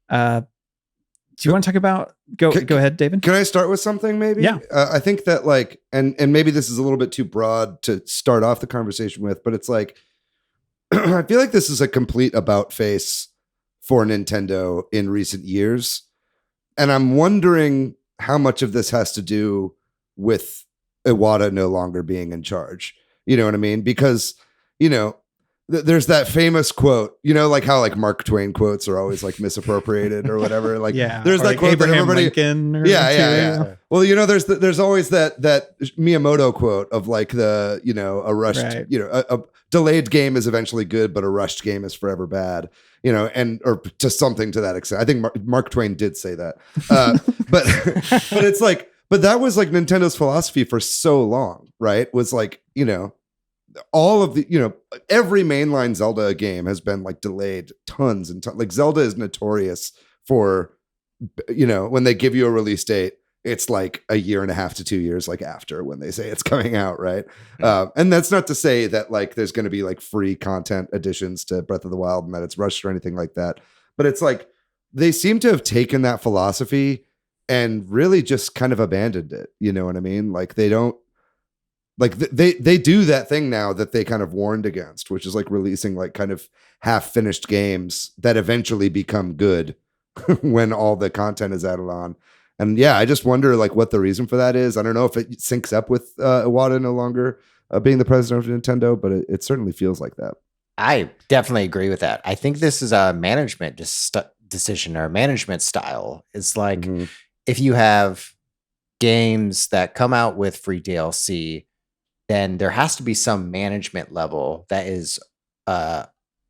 S3: do you want to talk about? Go ahead, David.
S1: Can I start with something? Maybe.
S3: Yeah.
S1: I think that and maybe this is a little bit too broad to start off the conversation with, but it's like I feel like this is a complete about face for Nintendo in recent years, and I'm wondering how much of this has to do with Iwata no longer being in charge. You know what I mean? Because, there's that famous quote, like how like Mark Twain quotes are always like misappropriated or whatever. Like there's that quote
S3: Abraham
S1: that everybody,
S3: Lincoln
S1: yeah. Well, there's always that Miyamoto quote of like the, a rushed, a delayed game is eventually good, but a rushed game is forever bad. Or just something to that extent. I think Mark Twain did say that. But it's like, but that was like Nintendo's philosophy for so long, right? Was like, all of the, every mainline Zelda game has been like delayed tons and tons. Like Zelda is notorious for, when they give you a release date, it's like a year and a half to 2 years, like after when they say it's coming out, right? And that's not to say that like there's going to be like free content additions to Breath of the Wild and that it's rushed or anything like that. But it's like they seem to have taken that philosophy and really just kind of abandoned it. You know what I mean? Like they don't, like they do that thing now that they kind of warned against, which is like releasing like kind of half finished games that eventually become good when all the content is added on. And yeah, I just wonder like what the reason for that is. I don't know if it syncs up with Iwata no longer being the president of Nintendo, but it certainly feels like that.
S2: I definitely agree with that. I think this is a management decision or management style. It's like if you have games that come out with free DLC, then there has to be some management level that is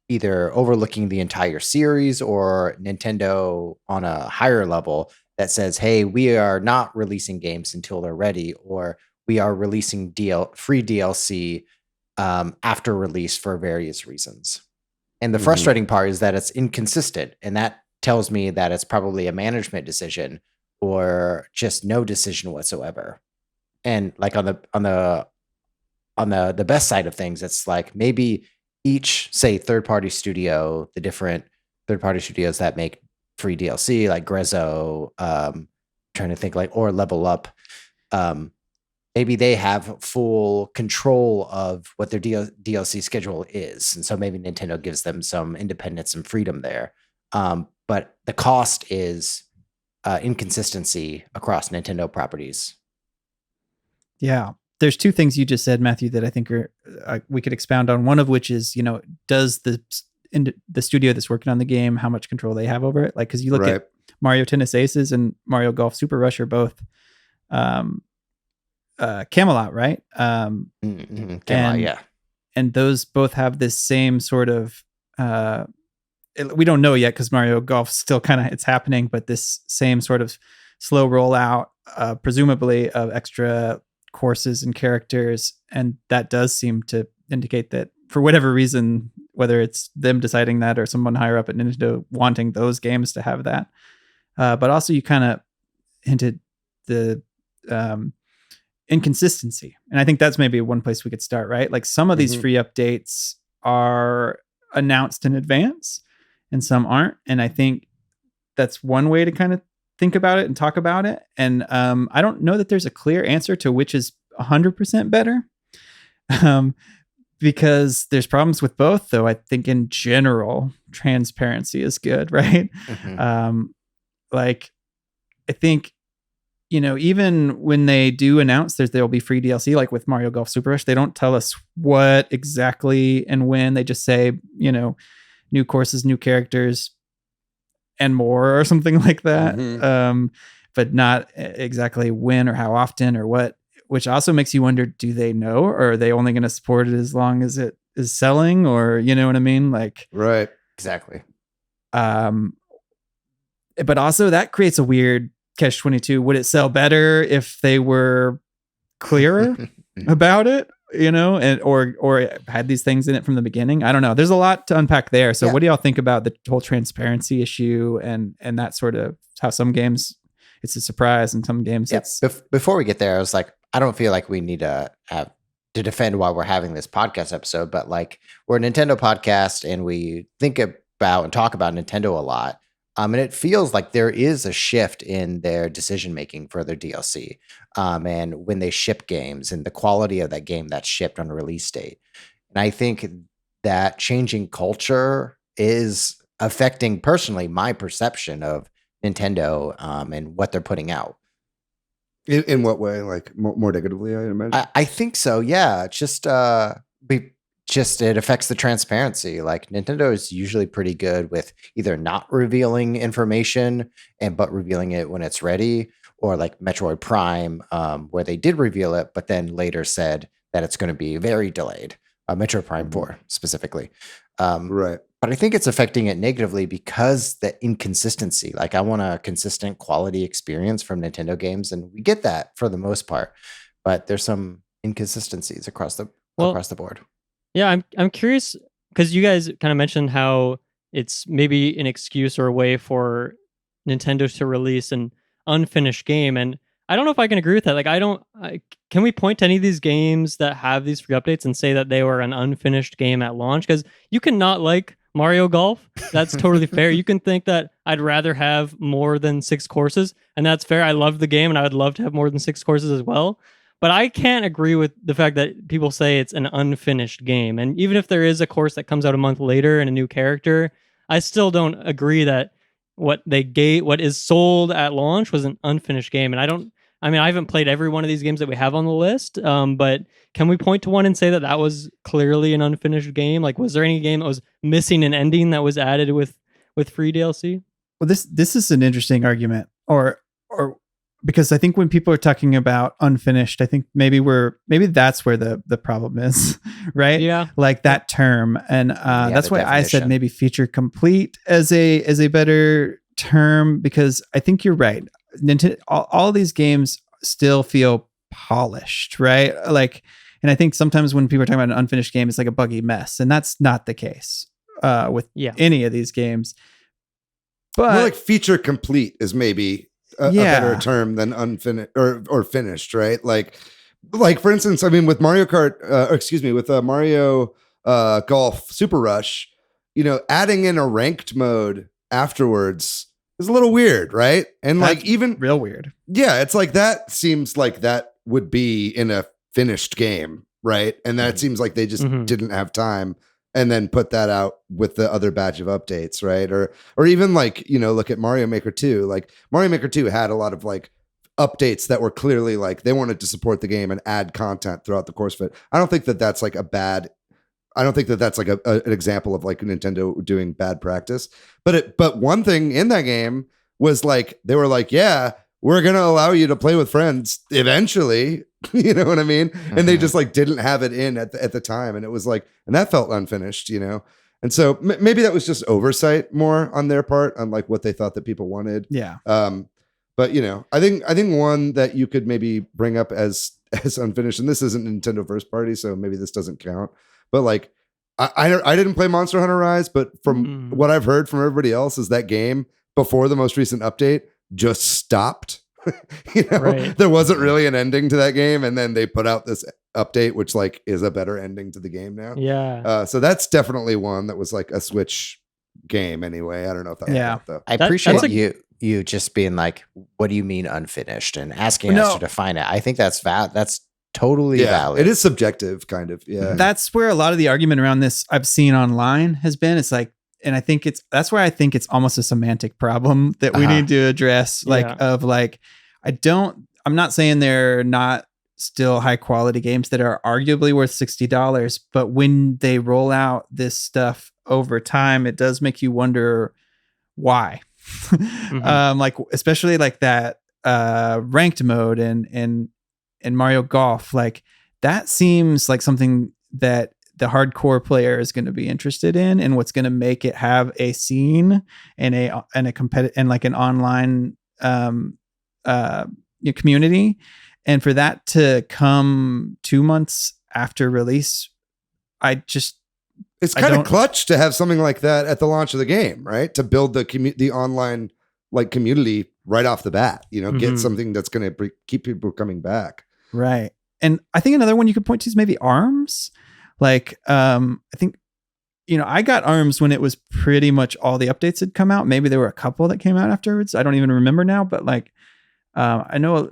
S2: either overlooking the entire series or Nintendo on a higher level that says, hey, we are not releasing games until they're ready, or we are releasing free DLC after release for various reasons. And the frustrating part is that it's inconsistent. And that tells me that it's probably a management decision or just no decision whatsoever. And like on the best side of things, it's like maybe each, say, third-party studio, the different third-party studios that make free DLC, like Grezzo, trying to think like, or Level Up, maybe they have full control of what their DLC schedule is. And so maybe Nintendo gives them some independence and freedom there. But the cost is inconsistency across Nintendo properties.
S3: Yeah. There's two things you just said, Matthew, that I think are we could expound on. One of which is, does the studio that's working on the game, how much control they have over it? Like, because you look at Mario Tennis Aces and Mario Golf Super Rush are both Camelot, right?
S2: Camelot, yeah.
S3: And those both have this same sort of we don't know yet because Mario Golf still kind of it's happening, but this same sort of slow rollout, presumably of extra courses and characters, and that does seem to indicate that for whatever reason, whether it's them deciding that or someone higher up at Nintendo wanting those games to have that, but also you kind of hinted the inconsistency, and I think that's maybe one place we could start, right? Like some of these free updates are announced in advance and some aren't, and I think that's one way to kind of think about it and talk about it. And I don't know that there's a clear answer to which is 100% better, because there's problems with both, though. I think in general, transparency is good, right? Like, I think, even when they do announce there'll be free DLC, like with Mario Golf Super Rush, they don't tell us what exactly and when. They just say, new courses, new characters, and more, or something like that. But not exactly when or how often or what, which also makes you wonder, do they know, or are they only going to support it as long as it is selling, or you know what I mean? Like,
S1: right.
S2: Exactly.
S3: But also that creates a weird catch-22. Would it sell better if they were clearer about it? And or had these things in it from the beginning. I don't know. There's a lot to unpack there. So what do y'all think about the whole transparency issue and that sort of how some games it's a surprise and some games it's
S2: before we get there, I was like, I don't feel like we need to have to defend why we're having this podcast episode, but like we're a Nintendo podcast and we think about and talk about Nintendo a lot. And it feels like there is a shift in their decision making for their DLC, and when they ship games and the quality of that game that's shipped on release date. And I think that changing culture is affecting personally my perception of Nintendo and what they're putting out.
S1: In what way? Like more negatively, I imagine.
S2: I think so. Yeah, it affects the transparency. Like Nintendo is usually pretty good with either not revealing information but revealing it when it's ready, or like Metroid Prime, where they did reveal it, but then later said that it's going to be very delayed. Metroid Prime 4 specifically.
S1: Right.
S2: But I think it's affecting it negatively because the inconsistency. Like I want a consistent quality experience from Nintendo games, and we get that for the most part. But there's some inconsistencies across the board.
S4: Yeah, I'm curious because you guys kind of mentioned how it's maybe an excuse or a way for Nintendo to release an unfinished game, and I don't know if I can agree with that. Like, can we point to any of these games that have these free updates and say that they were an unfinished game at launch? Because you can not like Mario Golf. That's totally fair. You can think that I'd rather have more than 6 courses, and that's fair. I love the game, and I would love to have more than 6 courses as well. But I can't agree with the fact that people say it's an unfinished game. And even if there is a course that comes out a month later and a new character, I still don't agree that what is sold at launch was an unfinished game. And I haven't played every one of these games that we have on the list, but can we point to one and say that that was clearly an unfinished game? Like, was there any game that was missing an ending that was added with free DLC?
S3: Well, this is an interesting argument, or because I think when people are talking about unfinished, I think maybe that's where the problem is, right? Yeah, like that term, and that's why definition. I said maybe feature complete as a better term, because I think you're right. Nintendo, all these games still feel polished, right? Like, and I think sometimes when people are talking about an unfinished game, it's like a buggy mess, and that's not the case with any of these games. But
S1: more like feature complete is maybe a better term than unfinished or finished, right? Like for instance, I mean, with Mario Kart, with Mario Golf Super Rush, adding in a ranked mode afterwards is a little weird, right? And like even
S3: real weird.
S1: Yeah, it's like that seems like that would be in a finished game, right? And that seems like they just didn't have time, and then put that out with the other batch of updates, right? Or even like, look at Mario Maker 2. Like Mario Maker 2 had a lot of like updates that were clearly like they wanted to support the game and add content throughout the course of it. I don't think that that's like I don't think that that's like an example of like Nintendo doing bad practice. But one thing in that game was like they were like, yeah, we're gonna allow you to play with friends eventually. You know what I mean? And they just like didn't have it in at the time, and it was like, and that felt unfinished, And so maybe that was just oversight more on their part, on like what they thought that people wanted.
S3: Yeah.
S1: But I think one that you could maybe bring up as unfinished, and this isn't Nintendo first party, so maybe this doesn't count. But like, I didn't play Monster Hunter Rise, but from what I've heard from everybody else, is that game before the most recent update just stopped.
S4: Right.
S1: There wasn't really an ending to that game, and then they put out this update, which like is a better ending to the game now.
S4: Yeah.
S1: So that's definitely one that was like a Switch game anyway. I don't know if that was it, though.
S2: I appreciate you just being like, what do you mean unfinished, and asking us to define it. I think that's totally valid.
S1: It is subjective, kind of. Yeah.
S3: That's where a lot of the argument around this I've seen online has been. It's like, and I think that's where I think it's almost a semantic problem that we need to address. I'm not saying they're not still high quality games that are arguably worth $60, but when they roll out this stuff over time, it does make you wonder why. Like, especially like that ranked mode and Mario Golf, like that seems like something that the hardcore player is going to be interested in, and what's going to make it have a scene and a competitive and like an online community. And for that to come 2 months after release,
S1: it's kind of clutch to have something like that at the launch of the game, right? To build the online like community right off the bat, get something that's going to keep people coming back.
S3: Right. And I think another one you could point to is maybe ARMS. Like, I think, I got ARMS when it was pretty much all the updates had come out. Maybe there were a couple that came out afterwards. I don't even remember now, but like, I know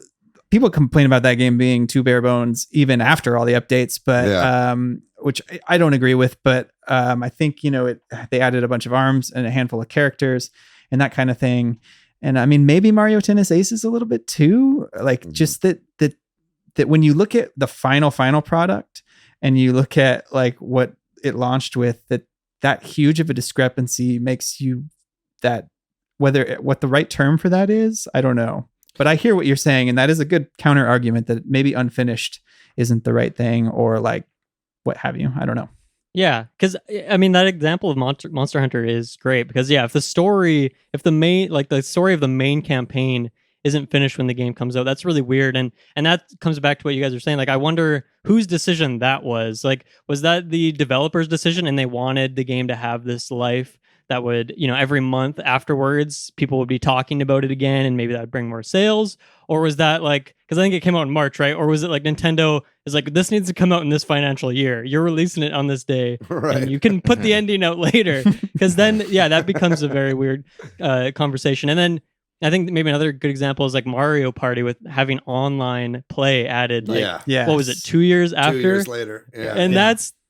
S3: people complain about that game being too bare bones even after all the updates, but, which I don't agree with, but, I think, they added a bunch of ARMS and a handful of characters and that kind of thing. And I mean, maybe Mario Tennis Aces a little bit too, like just that when you look at the final product and you look at like what it launched with, that huge of a discrepancy makes you what the right term for that is, I don't know. But I hear what you're saying, and that is a good counter argument that maybe unfinished isn't the right thing, or like what have you. I don't know.
S4: Yeah, because I mean that example of Monster Hunter is great because if the story of the main campaign isn't finished when the game comes out, that's really weird, and that comes back to what you guys are saying. Like, I wonder whose decision that was. Like, was that the developer's decision, and they wanted the game to have this life that would, every month afterwards, people would be talking about it again, and maybe that would bring more sales? Or was that like, because I think it came out in March, right? Or was it like Nintendo is like, this needs to come out in this financial year. You're releasing it on this day,
S1: right,
S4: and you can put the ending out later. Because then, that becomes a very weird conversation. And then I think maybe another good example is like Mario Party with having online play added. Like, what was it, 2 years after? 2
S1: years later. Yeah.
S4: And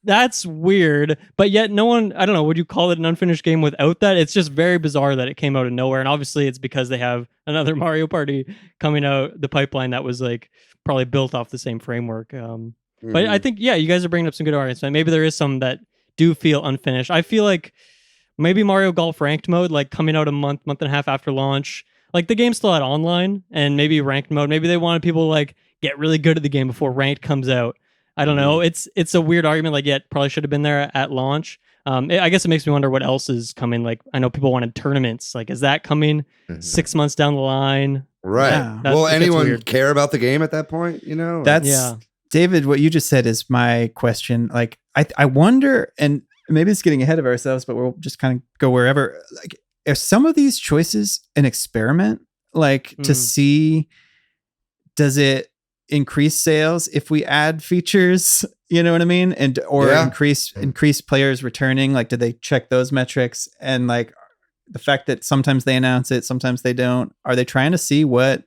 S4: that's weird. But yet no one, I don't know, would you call it an unfinished game without that? It's just very bizarre that it came out of nowhere. And obviously it's because they have another Mario Party coming out the pipeline that was like probably built off the same framework. But I think, you guys are bringing up some good arguments. Maybe there is some that do feel unfinished. I feel like maybe Mario Golf ranked mode, like coming out a month and a half after launch, like the game still had online and maybe ranked mode. Maybe they wanted people to like get really good at the game before ranked comes out. I don't know. It's a weird argument. Like, it probably should have been there at launch. I guess it makes me wonder what else is coming. Like, I know people wanted tournaments. Like, is that coming 6 months down the line?
S1: Right.
S3: Yeah.
S1: Will anyone care about the game at that point?
S3: That's David. What you just said is my question. Like, I wonder, and maybe it's getting ahead of ourselves, but we'll just kind of go wherever. Like, are some of these choices an experiment? Like, to see, does it increase sales if we add features, you know what I mean? And or increase players returning? Like, do they check those metrics? And like the fact that sometimes they announce it, sometimes they don't, are they trying to see what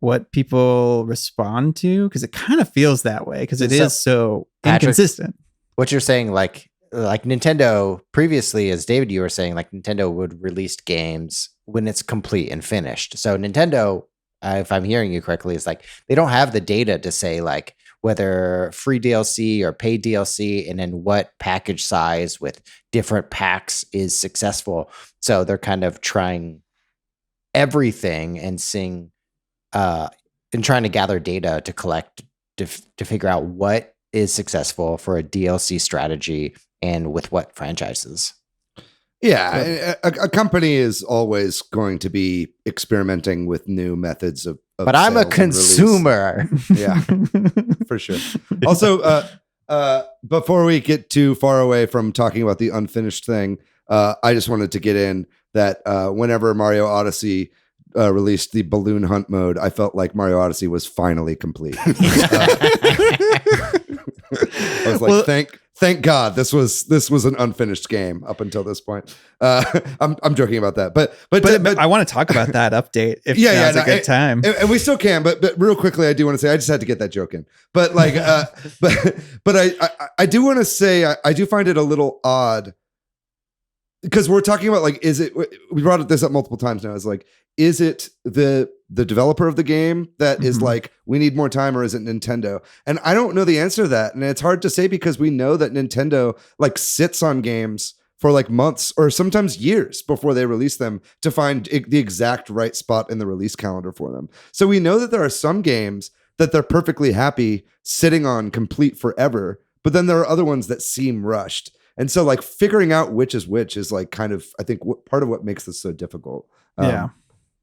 S3: what people respond to, because it kind of feels that way because it is so
S2: Patrick,
S3: inconsistent.
S2: What you're saying, like Nintendo previously, as David, you were saying, like Nintendo would release games when it's complete and finished. So Nintendo, if I'm hearing you correctly, is like they don't have the data to say like whether free DLC or paid DLC and then what package size with different packs is successful. So they're kind of trying everything and seeing and trying to gather data to collect to figure out what is successful for a DLC strategy and with what franchises.
S1: Yeah, a company is always going to be experimenting with new methods of
S2: but I'm a consumer.
S1: Yeah, for sure. Also, before we get too far away from talking about the unfinished thing, I just wanted to get in that whenever Mario Odyssey released the balloon hunt mode, I felt like Mario Odyssey was finally complete. I was like, thank God this was an unfinished game up until this point. I'm joking about that, but
S3: I want to talk about that update. If now's a good time,
S1: and we still can. But real quickly, I do want to say I just had to get that joke in. But like, but I do want to say I do find it a little odd because we're talking about like, is it? We brought this up multiple times now. It's like, is it the developer of the game that is like, we need more time, or is it Nintendo? And I don't know the answer to that. And it's hard to say because we know that Nintendo like sits on games for like months or sometimes years before they release them to find the exact right spot in the release calendar for them. So we know that there are some games that they're perfectly happy sitting on complete forever, but then there are other ones that seem rushed. And so like figuring out which is like kind of, I think part of what makes this so difficult.
S3: Yeah.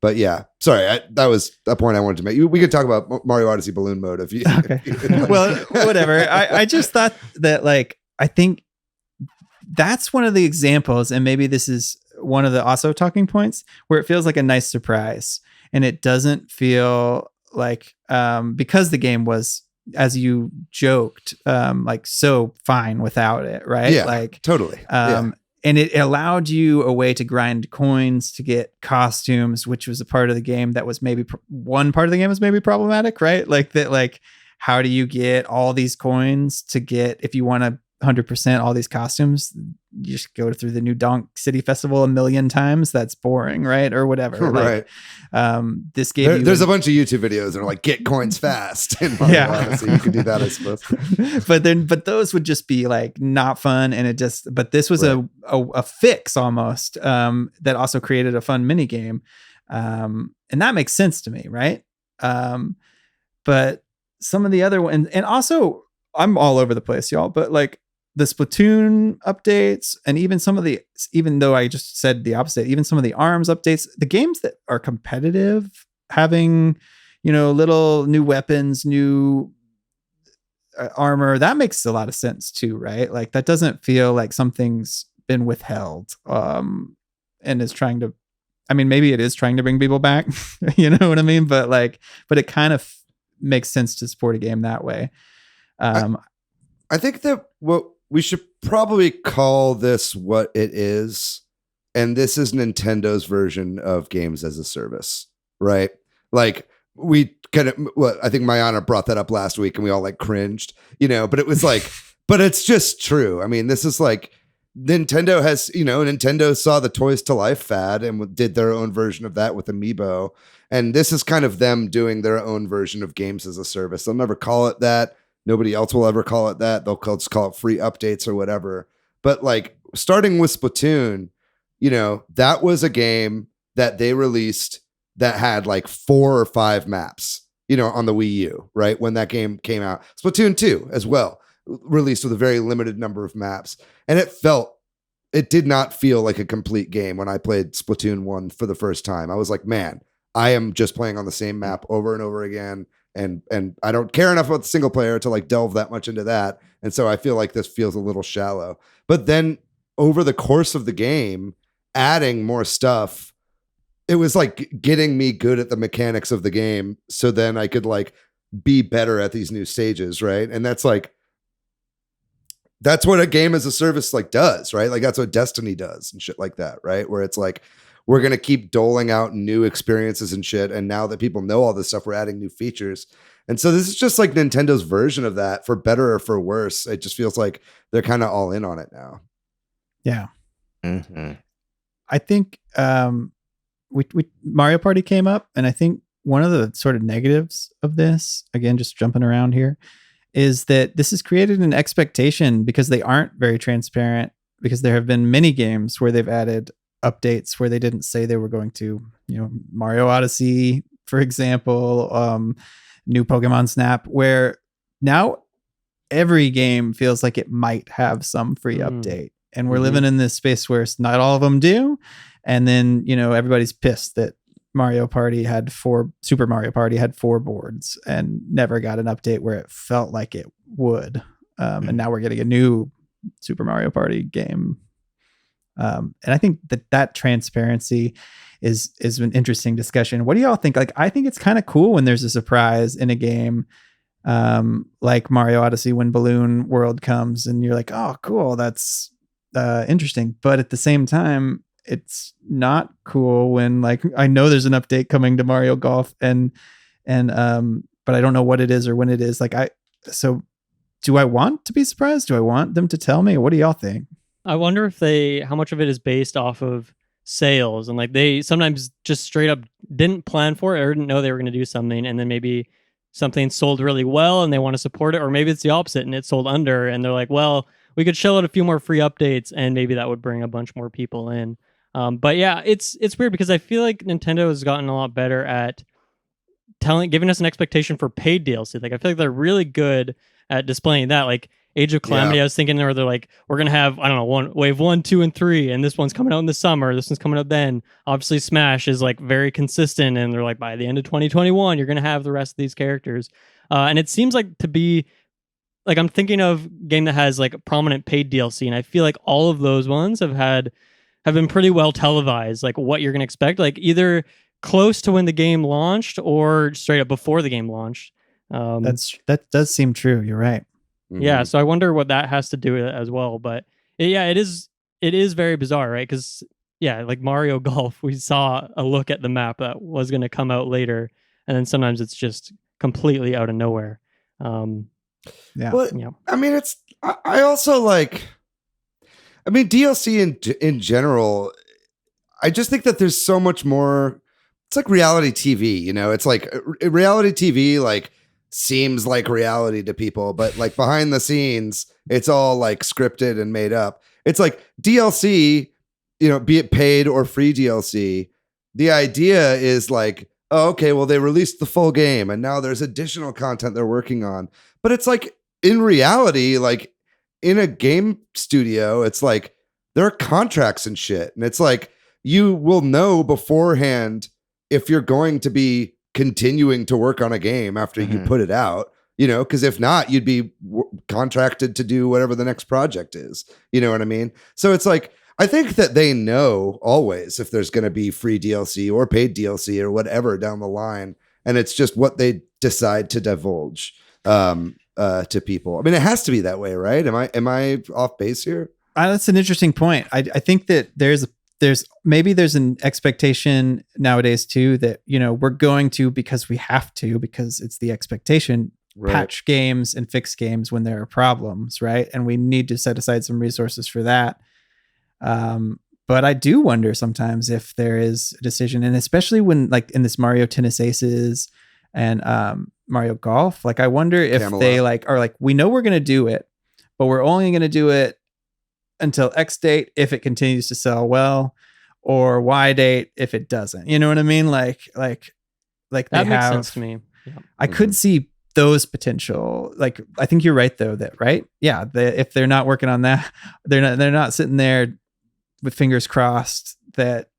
S1: But yeah, sorry, that was a point I wanted to make. We could talk about Mario Odyssey balloon mode if you.
S3: Okay. Well, whatever. I just thought that like, I think that's one of the examples, and maybe this is one of the also talking points where it feels like a nice surprise, and it doesn't feel like because the game was, as you joked, like so fine without it, right?
S1: Yeah,
S3: like
S1: totally.
S3: And it allowed you a way to grind coins to get costumes, which was a part of the game that was maybe one part of the game was maybe problematic, right? Like that, like how do you get all these coins to get, if you want to 100% all these costumes, you just go through the New Donk City Festival a million times. That's boring, right? Or whatever.
S1: Right.
S3: Like, this gave
S1: there's a bunch of YouTube videos that are like, get coins fast. Yeah. So you can do that, I suppose.
S3: but those would just be like not fun. And but this was a fix almost that also created a fun mini game. And that makes sense to me. Right. But some of the other ones, and also I'm all over the place, y'all, but like, the Splatoon updates, and even though I just said the opposite, even some of the ARMS updates, the games that are competitive, having, little new weapons, new armor, that makes a lot of sense too, right? Like that doesn't feel like something's been withheld and is trying to, maybe it is trying to bring people back, you know what I mean? But it kind of makes sense to support a game that way.
S1: I think that we should probably call this what it is. And this is Nintendo's version of games as a service, right? Like we kind of, I think Mayana brought that up last week and we all like cringed, but it was like, but it's just true. This is like Nintendo Nintendo saw the Toys to Life fad and did their own version of that with Amiibo. And this is kind of them doing their own version of games as a service. They'll never call it that. Nobody else will ever call it that. They'll just call it free updates or whatever. But like starting with Splatoon, that was a game that they released that had like 4 or 5 maps, on the Wii U, right? When that game came out. Splatoon 2 as well, released with a very limited number of maps. And it did not feel like a complete game when I played Splatoon 1 for the first time. I was like, man, I am just playing on the same map over and over again. And I don't care enough about the single player to like delve that much into that. And so I feel like this feels a little shallow. But then over the course of the game, adding more stuff, it was like getting me good at the mechanics of the game. So then I could like be better at these new stages, right? And that's like, that's what a game as a service like does, right? Like that's what Destiny does and shit like that, right? Where it's like we're gonna keep doling out new experiences and shit. And now that people know all this stuff, we're adding new features. And so this is just like Nintendo's version of that, for better or for worse. It just feels like they're kind of all in on it now.
S3: Yeah.
S2: Mm-hmm.
S3: I think we Mario Party came up, and I think one of the sort of negatives of this, again, just jumping around here, is that this has created an expectation because they aren't very transparent, because there have been many games where they've added updates where they didn't say they were going to, Mario Odyssey, for example, new Pokemon Snap, where now every game feels like it might have some free update. And we're living in this space where not all of them do. And then, everybody's pissed that Super Mario Party had 4 boards and never got an update where it felt like it would. And now we're getting a new Super Mario Party game. And I think that transparency is an interesting discussion. What do y'all think? Like, I think it's kind of cool when there's a surprise in a game, like Mario Odyssey, when Balloon World comes and you're like, oh, cool, that's interesting. But at the same time, it's not cool when, like, I know there's an update coming to Mario Golf and but I don't know what it is or when it is. So do I want to be surprised? Do I want them to tell me? What do y'all think?
S4: I wonder how much of it is based off of sales, and like they sometimes just straight up didn't plan for it or didn't know they were going to do something, and then maybe something sold really well and they want to support it, or maybe it's the opposite and it sold under and they're like, well, we could shell out a few more free updates and maybe that would bring a bunch more people in. But yeah, it's weird because I feel like Nintendo has gotten a lot better at giving us an expectation for paid DLC. Like I feel like they're really good at displaying that. Like Age of Calamity, I was thinking, or they're like, we're gonna have, I don't know, wave 1, 2, and 3, and this one's coming out in the summer. This one's coming out then. Obviously, Smash is like very consistent, and they're like, by the end of 2021, you're gonna have the rest of these characters. And it seems like to be like, I'm thinking of a game that has like a prominent paid DLC, and I feel like all of those ones have been pretty well televised. Like what you're gonna expect, like either close to when the game launched or straight up before the game launched.
S3: That does seem true. You're right.
S4: Yeah, so I wonder what that has to do with it as well. But it is very bizarre, right? Because like Mario Golf, we saw a look at the map that was going to come out later, and then sometimes it's just completely out of nowhere.
S1: Well, I mean, I also like. I mean, DLC in general. I just think that there's so much more. It's like reality TV, It's like reality TV, like. Seems like reality to people, but like behind the scenes, it's all like scripted and made up. It's like DLC, be it paid or free DLC. The idea is like, oh, okay, well, they released the full game and now there's additional content they're working on. But it's like in reality, like in a game studio, it's like there are contracts and shit. And it's like you will know beforehand if you're going to be continuing to work on a game after you put it out, because if not, you'd be contracted to do whatever the next project is. You know what I mean? So it's like, I think that they know always if there's going to be free DLC or paid DLC or whatever down the line. And it's just what they decide to divulge to people. I mean, it has to be that way, right? Am I off base here?
S3: That's an interesting point. I think that there's an expectation nowadays too that we're going to, because we have to, because it's the expectation, patch games and fix games when there are problems, right? And we need to set aside some resources for that. But I do wonder sometimes if there is a decision, and especially when like in this Mario Tennis Aces and Mario Golf, like I wonder if Camelot. They like are like, we know we're going to do it, but we're only going to do it until X date if it continues to sell well, or Y date if it doesn't. You know what I mean? Like
S4: that makes sense to me. Yeah.
S3: I could see those potential. Like I think you're right though. That right? Yeah. If they're not working on that, they're not sitting there with fingers crossed that.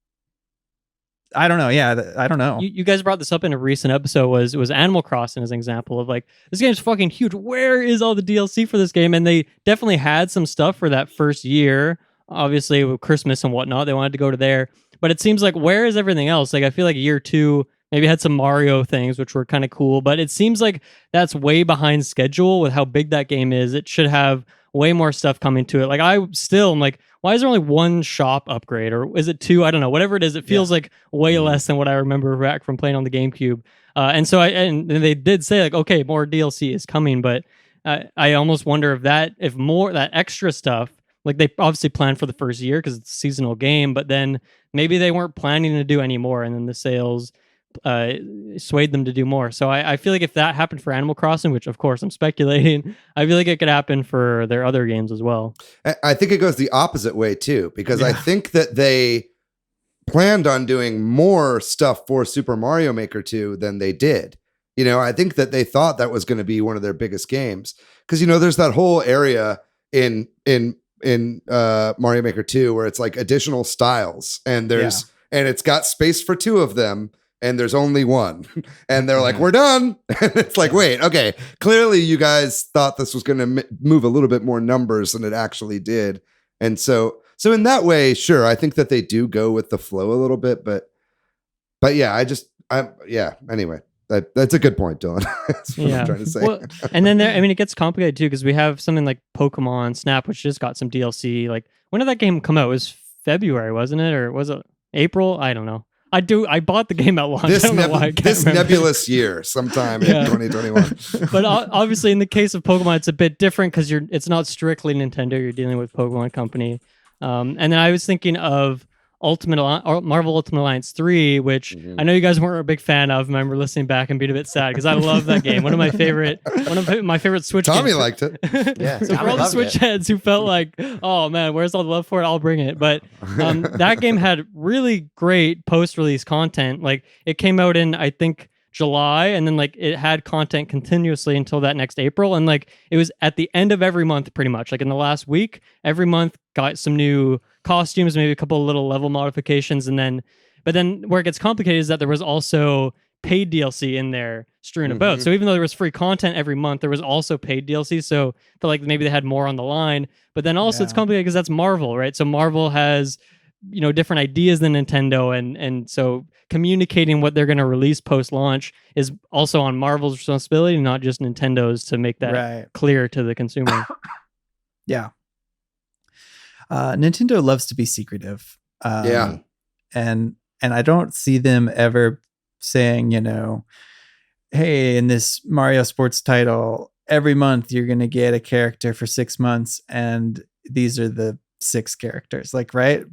S3: I don't know. Yeah, I don't know.
S4: You guys brought this up in a recent episode. Was Animal Crossing as an example of like, this game's fucking huge. Where is all the DLC for this game? And they definitely had some stuff for that first year. Obviously, with Christmas and whatnot, they wanted to go to there. But it seems like, where is everything else? Like, I feel like year 2 maybe had some Mario things, which were kind of cool. But it seems like that's way behind schedule with how big that game is. It should have way more stuff coming to it. Like I still am like, why is there only one shop upgrade, or is it two? I don't know. Whatever it is, it feels like way less than what I remember back from playing on the GameCube. And so and they did say like, okay, more DLC is coming, but I almost wonder if more that extra stuff, like they obviously planned for the first year because it's a seasonal game, but then maybe they weren't planning to do any more, and then the sales swayed them to do more. So I feel like if that happened for Animal Crossing, which of course I'm speculating, I feel like it could happen for their other games as well.
S1: I think it goes the opposite way too, because I think that they planned on doing more stuff for Super Mario Maker 2 than they did. You know, I think that they thought that was going to be one of their biggest games, because you know there's that whole area in Mario Maker 2 where it's like additional styles, and there's and it's got space for two of them, and there's only one, and they're like, we're done. And it's like, wait, okay, clearly you guys thought this was going to move a little bit more numbers than it actually did. And so in that way, sure, I think that they do go with the flow a little bit, but yeah, anyway, that's a good point, Dylan. That's what I'm trying to say.
S4: Well, and then it gets complicated too, because we have something like Pokemon Snap, which just got some DLC. Like, when did that game come out? It was February, wasn't it? Or was it April? I don't know. I bought the game at launch. I don't know why.
S1: This nebulous year, sometime in 2021.
S4: But obviously, in the case of Pokemon, it's a bit different because it's not strictly Nintendo. You're dealing with Pokemon Company. And then I was thinking of Marvel Ultimate Alliance 3, which I know you guys weren't a big fan of. I remember listening back and being a bit sad because I love that game. One of my favorite Switch
S1: Tommy
S4: games.
S1: liked it.
S2: Yeah.
S4: So for all the Switch heads who felt like, oh man, where's all the love for it? I'll bring it. But that game had really great post-release content. Like, it came out in, I think, July, and then like it had content continuously until that next April, and like it was at the end of every month pretty much. Like in the last week, every month got some new costumes, maybe a couple of little level modifications, but then where it gets complicated is that there was also paid DLC in there strewn about. So even though there was free content every month, there was also paid DLC. So I feel like maybe they had more on the line. But then also it's complicated because that's Marvel, right? So Marvel has, you know, different ideas than Nintendo, and so communicating what they're going to release post-launch is also on Marvel's responsibility, not just Nintendo's, to make that clear to the consumer.
S3: Yeah. Nintendo loves to be secretive. And I don't see them ever saying, you know, hey, in this Mario sports title, every month you're going to get a character for 6 months, and these are the 6 characters, like, right?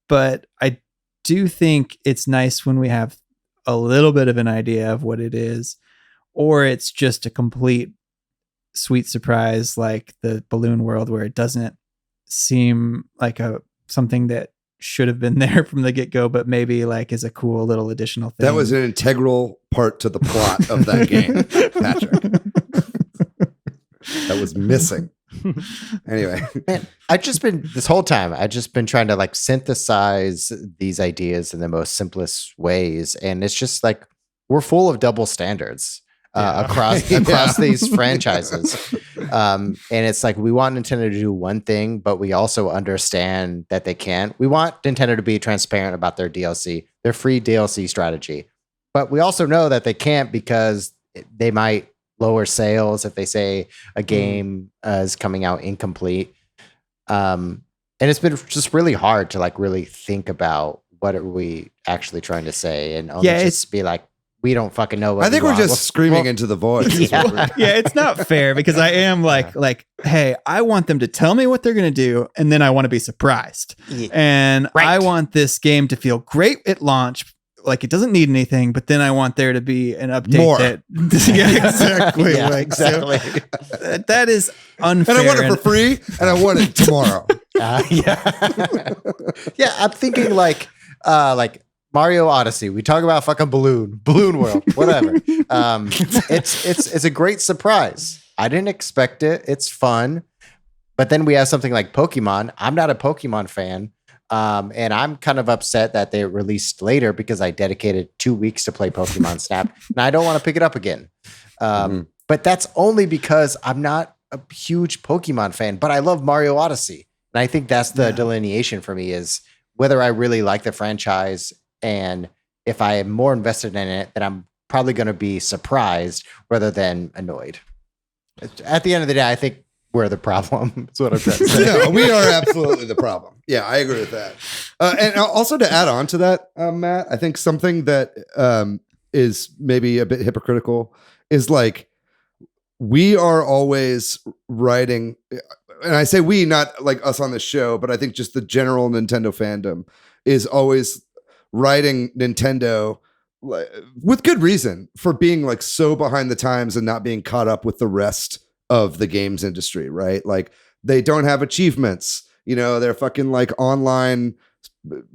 S3: But I do think it's nice when we have a little bit of an idea of what it is, or it's just a complete sweet surprise, like the Balloon World, where it doesn't seem like something that should have been there from the get-go, but maybe like is a cool little additional thing.
S1: That was an integral part to the plot of that game, Patrick. That was missing. Anyway,
S2: man, this whole time I've just been trying to like synthesize these ideas in the most simplest ways, and it's just like we're full of double standards across these franchises, and it's like we want Nintendo to do one thing, but we also understand that they can't. We want Nintendo to be transparent about their DLC, their free DLC strategy, but we also know that they can't, because they might lower sales if they say a game is coming out incomplete. And it's been just really hard to like really think about what are we actually trying to say, and only just be like, we don't fucking know what
S1: I think we're just screaming into the void.
S3: Yeah, it's not fair, because I am like, hey, I want them to tell me what they're going to do, and then I want to be surprised. Yeah. And I want this game to feel great at launch, like it doesn't need anything, but then I want there to be an update.
S1: More.
S3: Exactly.
S2: Yeah, exactly.
S3: So, that is unfair.
S1: And I want it for free, and I want it tomorrow.
S2: Yeah, I'm thinking like Mario Odyssey. We talk about fucking Balloon World, whatever. It's a great surprise. I didn't expect it. It's fun. But then we have something like Pokemon. I'm not a Pokemon fan. And I'm kind of upset that they released later, because I dedicated 2 weeks to play Pokemon Snap, and I don't want to pick it up again. But that's only because I'm not a huge Pokemon fan, but I love Mario Odyssey. And I think that's the delineation for me, is whether I really like the franchise, and if I am more invested in it, then I'm probably going to be surprised rather than annoyed. At the end of the day, I think we're the problem. That's what I'm trying to say.
S1: No, we are absolutely the problem. Yeah, I agree with that. And also to add on to that, Matt, I think something that is maybe a bit hypocritical is like we are always writing, and I say we, not like us on this show, but I think just the general Nintendo fandom is always writing Nintendo with good reason for being like so behind the times and not being caught up with the rest of the games industry, right? Like they don't have achievements, you know, their fucking like online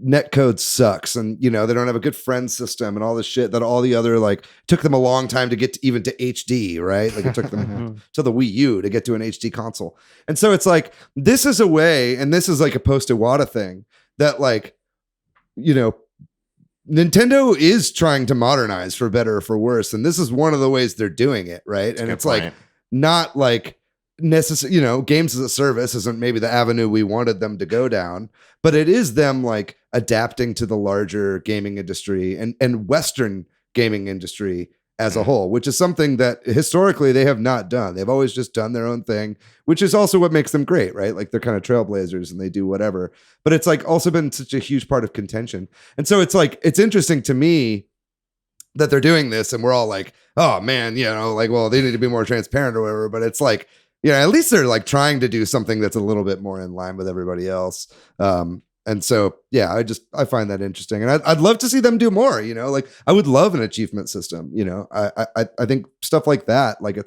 S1: netcode sucks, and you know they don't have a good friend system and all this shit that all the other like took them a long time to get to, even to HD, right? Like it took them to the Wii U to get to an HD console. And so it's like this is a way, and this is like a post Iwata thing that like, you know, Nintendo is trying to modernize for better or for worse, and this is one of the ways they're doing it, right? And it's like not like necessary, you know, games as a service isn't maybe the avenue we wanted them to go down, but it is them like adapting to the larger gaming industry and Western gaming industry as a whole, which is something that historically they have not done. They've always just done their own thing, which is also what makes them great, right? Like they're kind of trailblazers and they do whatever, but it's like also been such a huge part of contention. And so it's like, it's interesting to me that they're doing this and we're all like, oh man, you know, like, well, they need to be more transparent or whatever, but it's like, you know, at least they're like trying to do something that's a little bit more in line with everybody else. And so, yeah, I find that interesting, and I'd love to see them do more. You know, like I would love an achievement system. You know, I think stuff like that, like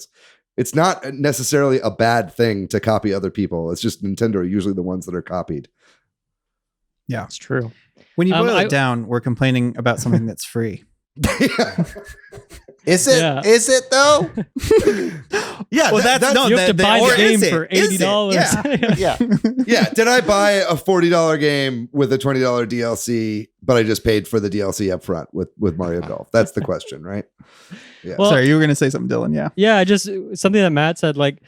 S1: it's not necessarily a bad thing to copy other people. It's just Nintendo are usually the ones that are copied.
S3: Yeah,
S4: it's true.
S3: When you boil it down, we're complaining about something that's free.
S2: Is it?
S4: Yeah.
S2: Is it though?
S1: Yeah,
S3: well, that's no.
S4: You have to buy the game
S3: is it?
S4: for
S3: Is it?
S4: $80.
S2: Yeah.
S1: Yeah. Did I buy a $40 game with a $20 DLC, but I just paid for the DLC up front with Mario Golf? That's the question, right? Yeah.
S4: Well,
S3: sorry, you were going to say something, Dylan. Yeah.
S4: Yeah, just something that Matt said, like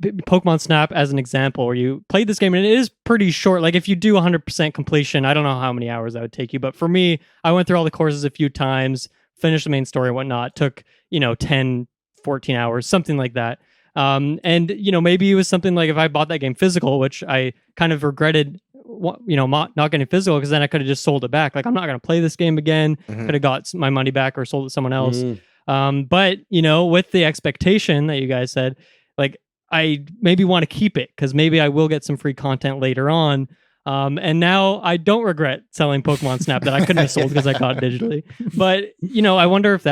S4: Pokemon Snap as an example, where you played this game and it is pretty short. Like if you do 100% completion, I don't know how many hours that would take you, but for me, I went through all the courses a few times, finished the main story and whatnot, took, 10, 14 hours, something like that. And, maybe it was something like if I bought that game physical, which I kind of regretted, not getting physical, because then I could have just sold it back. Like, I'm not going to play this game again. Could have got my money back or sold it to someone else. But, with the expectation that you guys said, like, I maybe want to keep it because maybe I will get some free content later on. And now I don't regret selling Pokemon Snap that I couldn't have sold because I got it digitally. But, I wonder if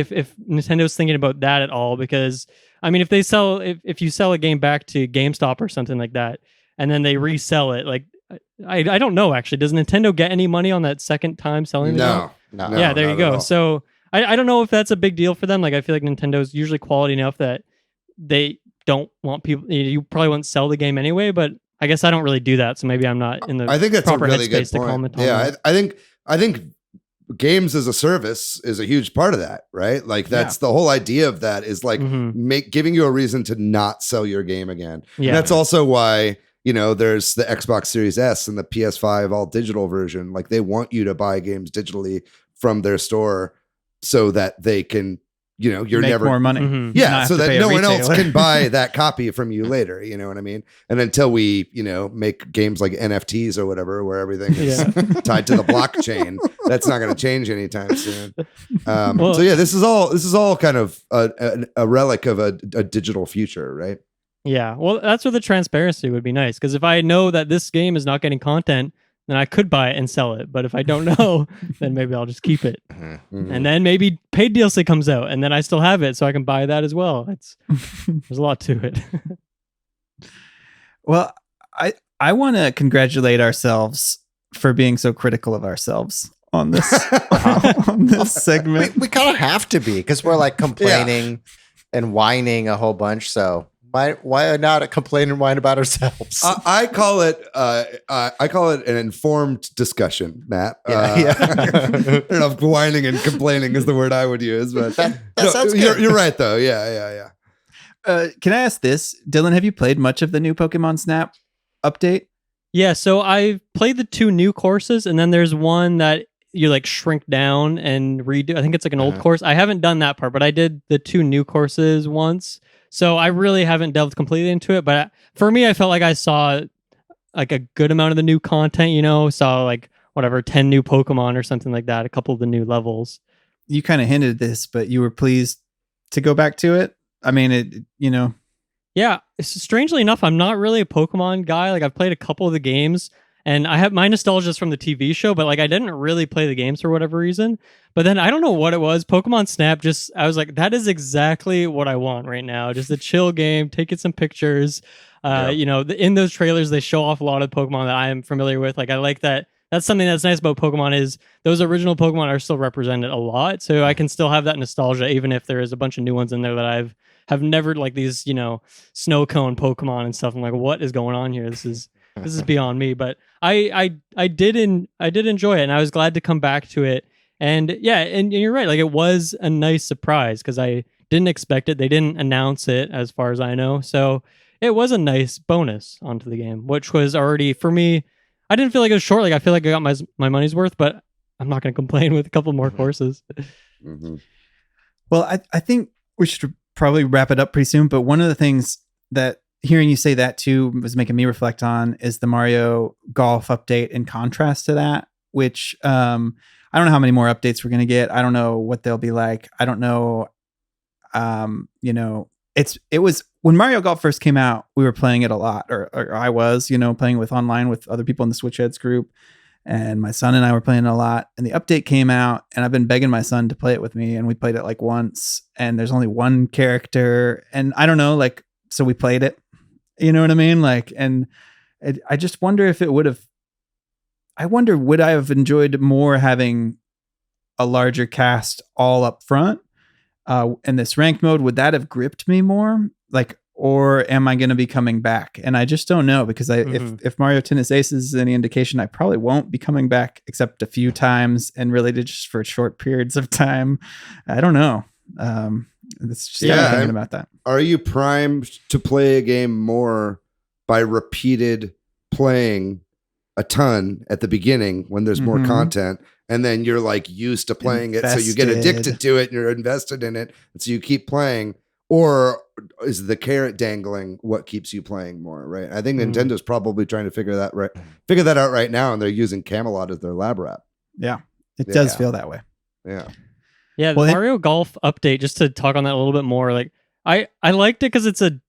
S4: Nintendo's thinking about that at all, because I mean, if you sell a game back to GameStop or something like that, and then they resell it, like, I don't know, actually, does Nintendo get any money on that second time selling the game?
S2: No.
S4: Yeah, there you go. So I don't know if that's a big deal for them. Like, I feel like Nintendo's usually quality enough that they don't want people, you probably wouldn't sell the game anyway, but I guess I don't really do that. So maybe I'm not in the
S1: I think that's
S4: proper
S1: a really good
S4: headspace to
S1: point.
S4: comment on
S1: Yeah,
S4: that.
S1: I think games as a service is a huge part of that, right? Like that's the whole idea of that is like giving you a reason to not sell your game again.
S4: Yeah.
S1: And that's also why, there's the Xbox Series S and the PS5 all digital version. Like they want you to buy games digitally from their store so that they can, you're
S3: make
S1: never
S3: more money.
S1: Yeah, so that no one else can buy that copy from you later. You know what I mean? And until we, make games like NFTs or whatever, where everything is tied to the blockchain, that's not going to change anytime soon. So yeah, this is all kind of a relic of a digital future, right?
S4: Yeah, well, that's where the transparency would be nice, because if I know that this game is not getting content, then I could buy it and sell it. But if I don't know, then maybe I'll just keep it. And then maybe paid DLC comes out and then I still have it so I can buy that as well. There's a lot to it.
S3: Well, I want to congratulate ourselves for being so critical of ourselves on this on this segment.
S2: We kind of have to be, because we're like complaining and whining a whole bunch. So why not complain and whine about ourselves?
S1: I call it an informed discussion, Matt. I don't know if whining and complaining is the word I would use, but
S2: that sounds good.
S1: You're right though. Yeah.
S3: Can I ask this, Dylan? Have you played much of the new Pokemon Snap update?
S4: Yeah, so I've played the 2 new courses, and then there's one that you like shrink down and redo. I think it's like an old course. I haven't done that part, but I did the 2 new courses once. So I really haven't delved completely into it. But for me, I felt like I saw like a good amount of the new content, saw like whatever, 10 new Pokemon or something like that, a couple of the new levels.
S3: You kind of hinted this, but you were pleased to go back to it. I mean,
S4: Yeah, strangely enough, I'm not really a Pokemon guy. Like I've played a couple of the games and I have my nostalgia is from the TV show, but like I didn't really play the games for whatever reason. But then I don't know what it was. Pokemon Snap I was like, that is exactly what I want right now. Just a chill game, taking some pictures. In those trailers, they show off a lot of Pokemon that I am familiar with. Like I like that. That's something that's nice about Pokemon is those original Pokemon are still represented a lot. So I can still have that nostalgia, even if there is a bunch of new ones in there that have never, like these, snow cone Pokemon and stuff. I'm like, what is going on here? This is beyond me. But I did enjoy it, and I was glad to come back to it. And yeah, and you're right. Like it was a nice surprise because I didn't expect it. They didn't announce it as far as I know. So it was a nice bonus onto the game, which was already for me. I didn't feel like it was short. Like I feel like I got my money's worth, but I'm not going to complain with a couple more courses.
S1: Mm-hmm.
S3: Well, I think we should probably wrap it up pretty soon. But one of the things that hearing you say that too was making me reflect on is the Mario Golf update in contrast to that, which I don't know how many more updates we're going to get. I don't know what they'll be like. I don't know. It was when Mario Golf first came out, we were playing it a lot, or I was, playing with online with other people in the Switch Headz group, and my son and I were playing it a lot. And the update came out, and I've been begging my son to play it with me, and we played it like once. And there's only one character, and I don't know, like, so we played it. You know what I mean? Like, and I just wonder if it would have. I wonder would I have enjoyed more having a larger cast all up front. In this ranked mode, would that have gripped me more? Like, or am I going to be coming back? And I just don't know because if Mario Tennis Aces is any indication, I probably won't be coming back except a few times and really just for short periods of time. I don't know. It's just thinking about that.
S1: Are you primed to play a game more by repeated playing a ton at the beginning when there's more content? And then you're like used to playing it. So you get addicted to it and you're invested in it. And so you keep playing. Or is the carrot dangling what keeps you playing more, right? I think Nintendo's probably trying to figure that out right now. And they're using Camelot as their lab wrap.
S3: Yeah, it does feel that way.
S1: Yeah.
S4: Yeah, the Mario Golf update, just to talk on that a little bit more, like I liked it because it's a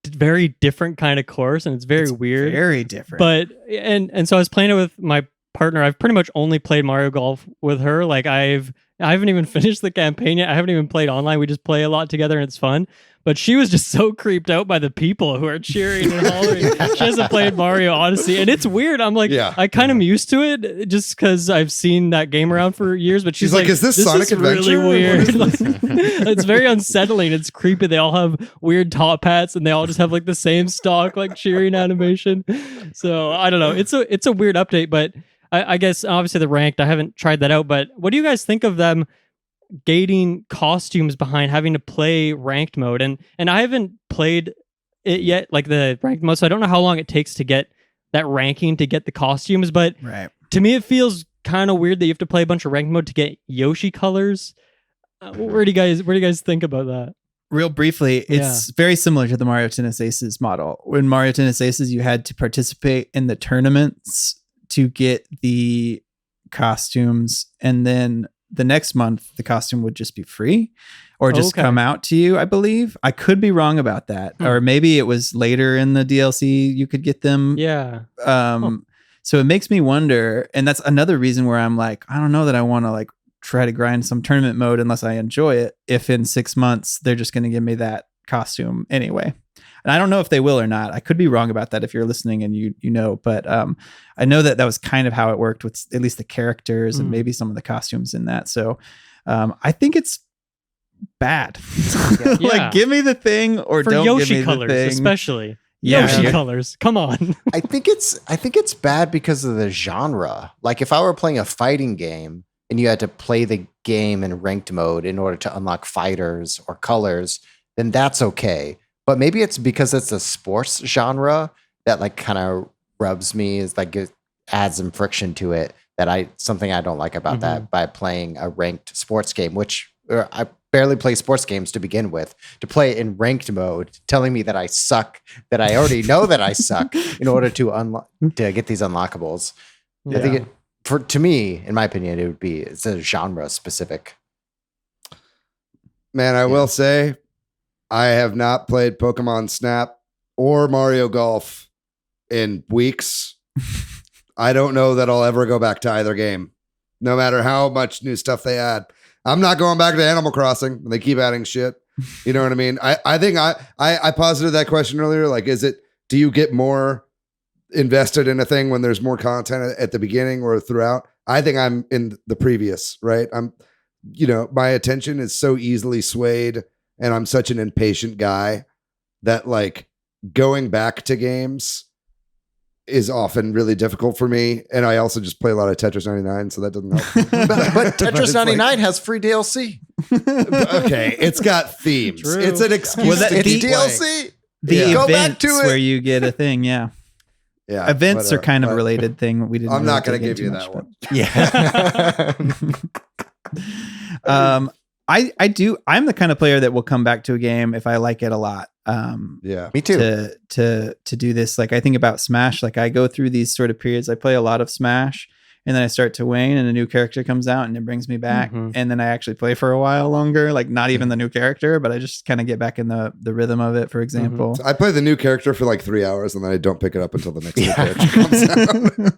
S4: very different kind of course and it's weird.
S3: Very different.
S4: But and so I was playing it with my partner. I've pretty much only played Mario Golf with her. Like I haven't even finished the campaign yet. I haven't even played online. We just play a lot together and it's fun. But she was just so creeped out by the people who are cheering and hollering. She hasn't played Mario Odyssey. And it's weird. I'm like, I kind of am used to it just because I've seen that game around for years. But she's like,
S1: is this Sonic Adventure?
S4: Really weird. Like, it's very unsettling. It's creepy. They all have weird top hats and they all just have like the same stock, like cheering animation. So I don't know. It's a weird update, but I guess obviously the ranked, I haven't tried that out, but what do you guys think of them gating costumes behind having to play ranked mode? And I haven't played it yet, like the ranked mode, so I don't know how long it takes to get that ranking to get the costumes, but to me it feels kind of weird that you have to play a bunch of ranked mode to get Yoshi colors. Where do you guys think about that?
S3: Real briefly, it's very similar to the Mario Tennis Aces model. When Mario Tennis Aces, you had to participate in the tournaments to get the costumes, and then the next month the costume would just be free or just come out to you, I believe. I could be wrong about that. Or maybe it was later in the DLC you could get them. So it makes me wonder, and that's another reason where I'm like, I don't know that I want to like try to grind some tournament mode unless I enjoy it, if in 6 months they're just going to give me that costume anyway. And I don't know if they will or not. I could be wrong about that if you're listening and you know, but I know that was kind of how it worked with at least the characters and maybe some of the costumes in that. So I think it's bad. Like, give me the thing or don't
S4: Yoshi
S3: give me
S4: colors,
S3: the thing.
S4: Especially Yoshi colors. Come on.
S2: I think it's bad because of the genre. Like if I were playing a fighting game and you had to play the game in ranked mode in order to unlock fighters or colors, then that's okay. But maybe it's because it's a sports genre that like kind of rubs me, is like it adds some friction to it, that something I don't like about that by playing a ranked sports game, which I barely play sports games to begin with, to play it in ranked mode, telling me that I suck, that I already know that I suck in order to get these unlockables.
S4: Yeah.
S2: I think to me, in my opinion, it's a genre specific.
S1: Man, I will say, I have not played Pokemon Snap or Mario Golf in weeks. I don't know that I'll ever go back to either game, no matter how much new stuff they add. I'm not going back to Animal Crossing. They keep adding shit. You know what I mean? I think I posited that question earlier. Like, do you get more invested in a thing when there's more content at the beginning or throughout? I think I'm in the previous, right? My attention is so easily swayed, and I'm such an impatient guy that like going back to games is often really difficult for me. And I also just play a lot of Tetris 99, so that doesn't help.
S2: but Tetris 99 has free DLC.
S1: Okay, it's got themes.
S4: True.
S1: It's an excuse.
S3: Well,
S1: to
S3: the
S1: keep
S2: DLC.
S3: The
S2: Go back
S3: events
S2: to it.
S3: where you get a thing, yeah.
S1: Yeah,
S3: Events are kind of a
S1: but
S3: related thing. We didn't.
S1: I'm not
S3: really
S1: going to
S3: dig
S1: give
S3: into
S1: you that
S3: much,
S1: one.
S3: Yeah. I'm the kind of player that will come back to a game if I like it a lot.
S1: Yeah,
S2: Me too.
S3: To do this, like I think about Smash. Like I go through these sort of periods. I play a lot of Smash, and then I start to wane, and a new character comes out, and it brings me back.
S4: Mhm.
S3: And then I actually play for a while longer. Like not even the new character, but I just kind of get back in the rhythm of it. For example,
S1: I play the new character for like 3 hours, and then I don't pick it up until the next new character comes out.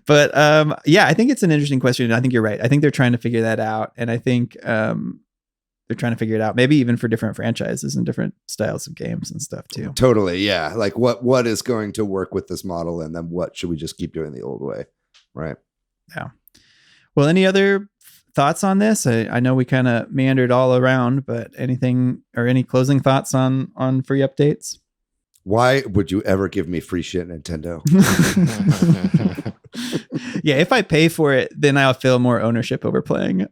S3: But I think it's an interesting question. I think you're right. I think they're trying to figure that out, and I think they're trying to figure it out, maybe even for different franchises and different styles of games and stuff too.
S1: Totally, yeah. Like what is going to work with this model, and then what should we just keep doing the old way, right?
S3: Yeah. Well, any other thoughts on this? I know we kind of meandered all around, but anything or any closing thoughts on free updates?
S1: Why would you ever give me free shit, Nintendo?
S3: Yeah, if I pay for it, then I'll feel more ownership over playing it.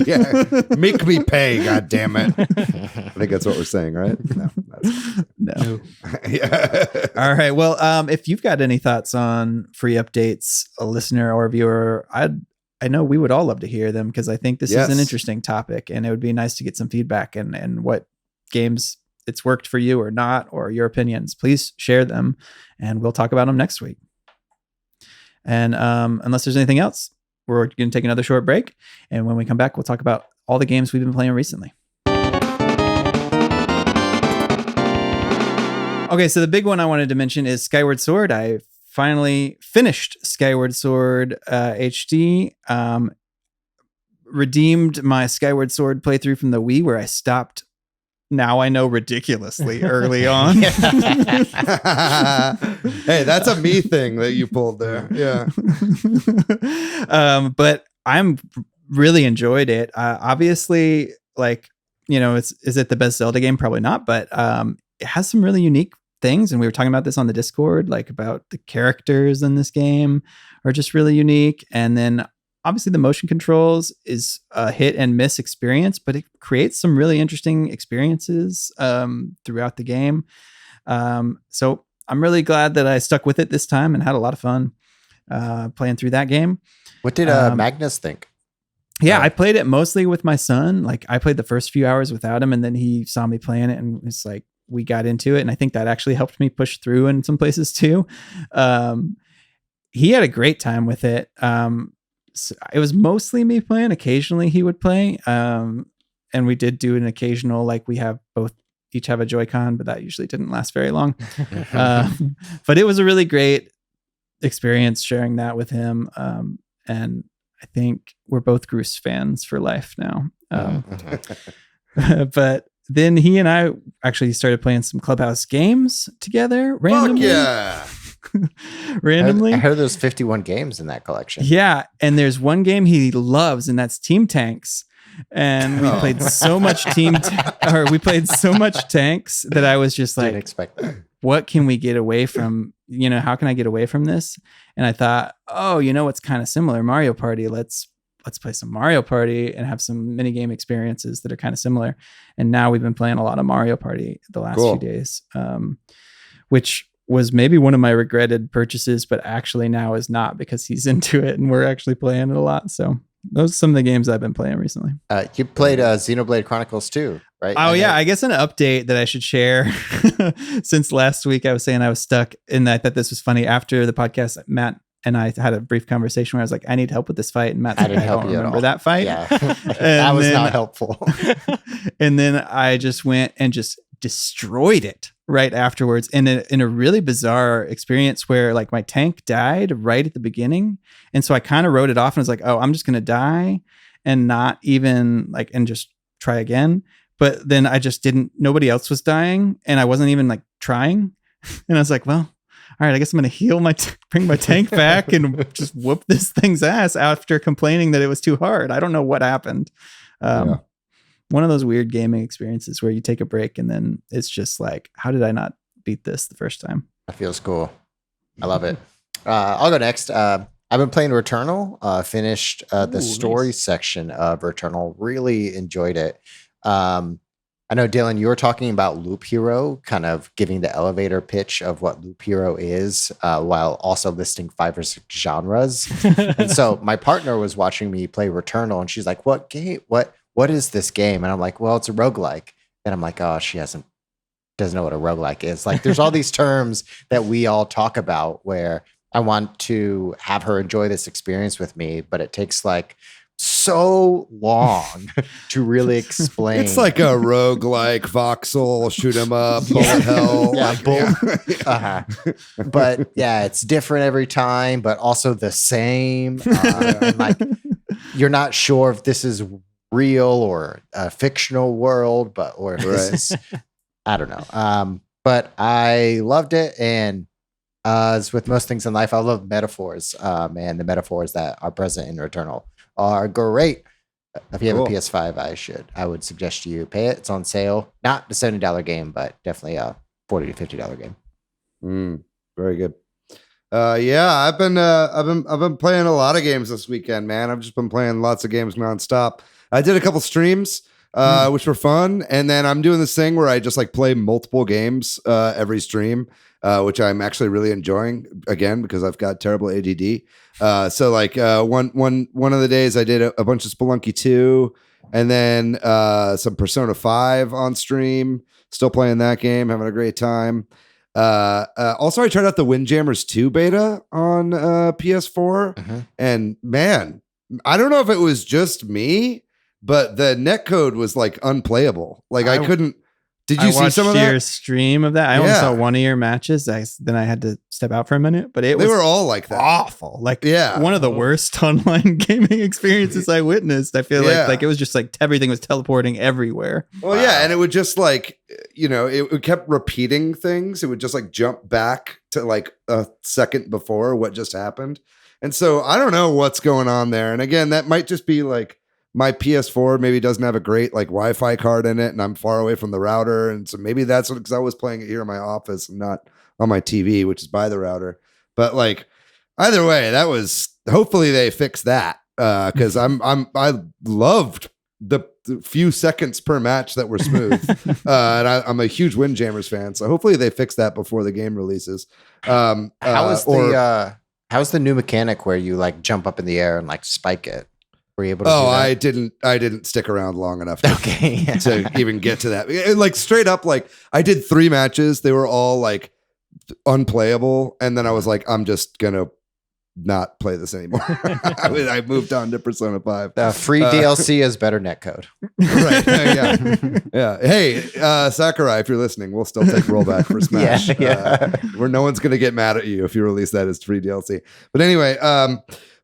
S1: Yeah, make me pay, god damn it. I think that's what we're saying, right?
S3: No.
S1: Yeah.
S3: All right. Well, if you've got any thoughts on free updates, a listener or a viewer, I know we would all love to hear them, because I think this is an interesting topic, and it would be nice to get some feedback and what games it's worked for you or not, or your opinions. Please share them, and we'll talk about them next week. And unless there's anything else, we're going to take another short break. And when we come back, we'll talk about all the games we've been playing recently. Okay, so the big one I wanted to mention is Skyward Sword. I finally finished Skyward Sword HD. Redeemed my Skyward Sword playthrough from the Wii, where I stopped, now I know, ridiculously early on.
S1: Hey, that's a me thing that you pulled there. Yeah.
S3: But I'm really enjoyed it. Obviously, like, is it the best Zelda game? Probably not, but it has some really unique things. And we were talking about this on the Discord, like about the characters in this game are just really unique. And then obviously the motion controls is a hit and miss experience, but it creates some really interesting experiences throughout the game. So I'm really glad that I stuck with it this time and had a lot of fun playing through that game.
S2: What did Magnus think?
S3: Yeah, I played it mostly with my son. Like I played the first few hours without him, and then he saw me playing it, and it's like we got into it. And I think that actually helped me push through in some places too. He had a great time with it. So it was mostly me playing. Occasionally he would play. And we did do an occasional, like we have each have a Joy-Con, but that usually didn't last very long. But it was a really great experience sharing that with him. And I think we're both Groose fans for life now. But then he and I actually started playing some Clubhouse games together randomly.
S1: Fuck yeah.
S3: Randomly.
S2: I heard there's 51 games in that collection.
S3: Yeah, and there's one game he loves, and that's Team Tanks. And we played so much we played so much tanks that I was just like,
S2: Didn't expect that.
S3: what can we get away from? How can I get away from this? And I thought, what's kind of similar? Mario Party. Let's play some Mario Party and have some mini game experiences that are kind of similar. And now we've been playing a lot of Mario Party the last few days, which was maybe one of my regretted purchases, but actually now is not, because he's into it and we're actually playing it a lot. So Those are some of the games I've been playing recently.
S2: You played Xenoblade Chronicles 2, right?
S3: Oh, yeah. I guess an update that I should share. Since last week, I was saying I was stuck and I thought this was funny. After the podcast, Matt and I had a brief conversation where I was like, I need help with this fight. And Matt's like, I don't remember that fight.
S2: Yeah. That was not helpful.
S3: And then I just went and just destroyed it right afterwards in a really bizarre experience where like my tank died right at the beginning. And so I kind of wrote it off and was like, oh, I'm just going to die and not even like, and just try again. But then I just nobody else was dying and I wasn't even like trying. And I was like, well, all right, I guess I'm going to heal bring my tank back and just whoop this thing's ass after complaining that it was too hard. I don't know what happened. One of those weird gaming experiences where you take a break and then it's just like, how did I not beat this the first time?
S2: That feels cool. I love it. I'll go next. I've been playing Returnal. Finished the story section of Returnal. Really enjoyed it. I know, Dylan, you were talking about Loop Hero, kind of giving the elevator pitch of what Loop Hero is, while also listing 5 or 6 genres. And so my partner was watching me play Returnal, and she's like, "What game? What is this game?" And I'm like, "Well, it's a roguelike." And I'm like, "Oh, she doesn't know what a roguelike is." Like, there's all these terms that we all talk about where I want to have her enjoy this experience with me, but it takes like so long to really explain.
S1: It's like a roguelike voxel, shoot 'em up, bullet hell.
S2: Yeah, But yeah, it's different every time, but also the same. And like, you're not sure if this is real or a fictional world, or if this is, I don't know. But I loved it, and as with most things in life, I love metaphors. And the metaphors that are present in Returnal are great. If you have a PS5, I would suggest you pay it. It's on sale. Not a $70 game, but definitely a $40 to $50 game.
S1: Very good. I've been playing a lot of games this weekend, man. I've just been playing lots of games nonstop. I did a couple streams, which were fun, and then I'm doing this thing where I just like play multiple games every stream, which I'm actually really enjoying. Again, because I've got terrible ADD. So like one of the days I did a bunch of Spelunky 2, and then some Persona 5 on stream. Still playing that game, having a great time. Also, I tried out the Windjammers 2 beta on PS4, and man, I don't know if it was just me, but the netcode was like unplayable. Like I couldn't. Did you see some of that?
S3: Your stream of that? I only saw one of your matches. Then I had to step out for a minute, but they were
S1: all like that.
S3: Awful. Like one of the worst online gaming experiences I witnessed. I feel like it was just like everything was teleporting everywhere.
S1: Well, yeah, and it would just like, it kept repeating things. It would just like jump back to like a second before what just happened. And so I don't know what's going on there. And again, that might just be like my PS4 maybe doesn't have a great like Wi-Fi card in it, and I'm far away from the router, and so maybe that's what, because I was playing it here in my office and not on my TV, which is by the router. But like either way, that was, hopefully they fix that, because I loved the few seconds per match that were smooth, and I'm a huge Windjammers fan, so hopefully they fix that before the game releases.
S2: How's the new mechanic where you like jump up in the air and like spike it? Were you able to do that?
S1: I didn't stick around long enough to even get to that. Like straight up, like I did 3 matches. They were all like unplayable. And then I was like, I'm just going to not play this anymore. I moved on to Persona 5.
S2: Free DLC is better netcode.
S1: Right. Yeah. Hey, Sakurai, if you're listening, we'll still take rollback for Smash. Where no one's going to get mad at you if you release that as free DLC. But anyway,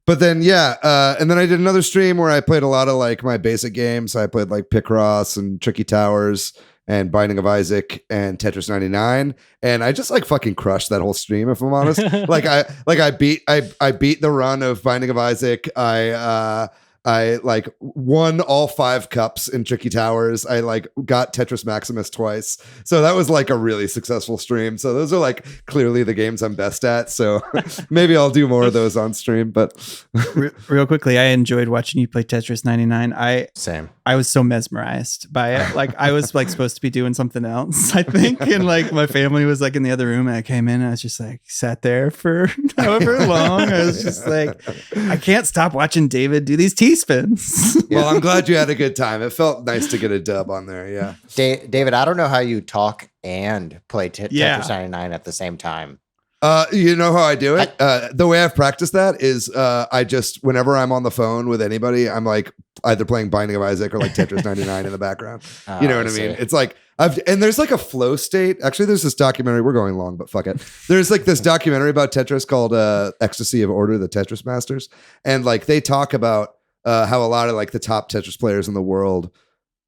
S1: but then, and then I did another stream where I played a lot of like my basic games. I played like Picross and Tricky Towers and Binding of Isaac and Tetris 99, and I just like fucking crushed that whole stream, if I'm honest. I beat the run of Binding of Isaac. I like won all 5 cups in Tricky Towers. I like got Tetris Maximus twice. So that was like a really successful stream. So those are like clearly the games I'm best at. So maybe I'll do more of those on stream. But
S3: real quickly, I enjoyed watching you play Tetris 99.
S2: Same.
S3: I was so mesmerized by it. Like I was like supposed to be doing something else, I think. And like my family was like in the other room and I came in and I was just like sat there for however long. I was just like, I can't stop watching David do these T-spins.
S1: Well, I'm glad you had a good time. It felt nice to get a dub on there. Yeah.
S2: David, I don't know how you talk and play
S3: Yeah.
S2: Tetris 99 at the same time.
S1: You know how I do it? The way I've practiced that is I just, whenever I'm on the phone with anybody, I'm like either playing Binding of Isaac or like Tetris 99 in the background. You know what I mean? It's like, and there's like a flow state. Actually, there's this documentary. We're going long, but fuck it. There's like this documentary about Tetris called Ecstasy of Order, the Tetris Masters. And like they talk about how a lot of like the top Tetris players in the world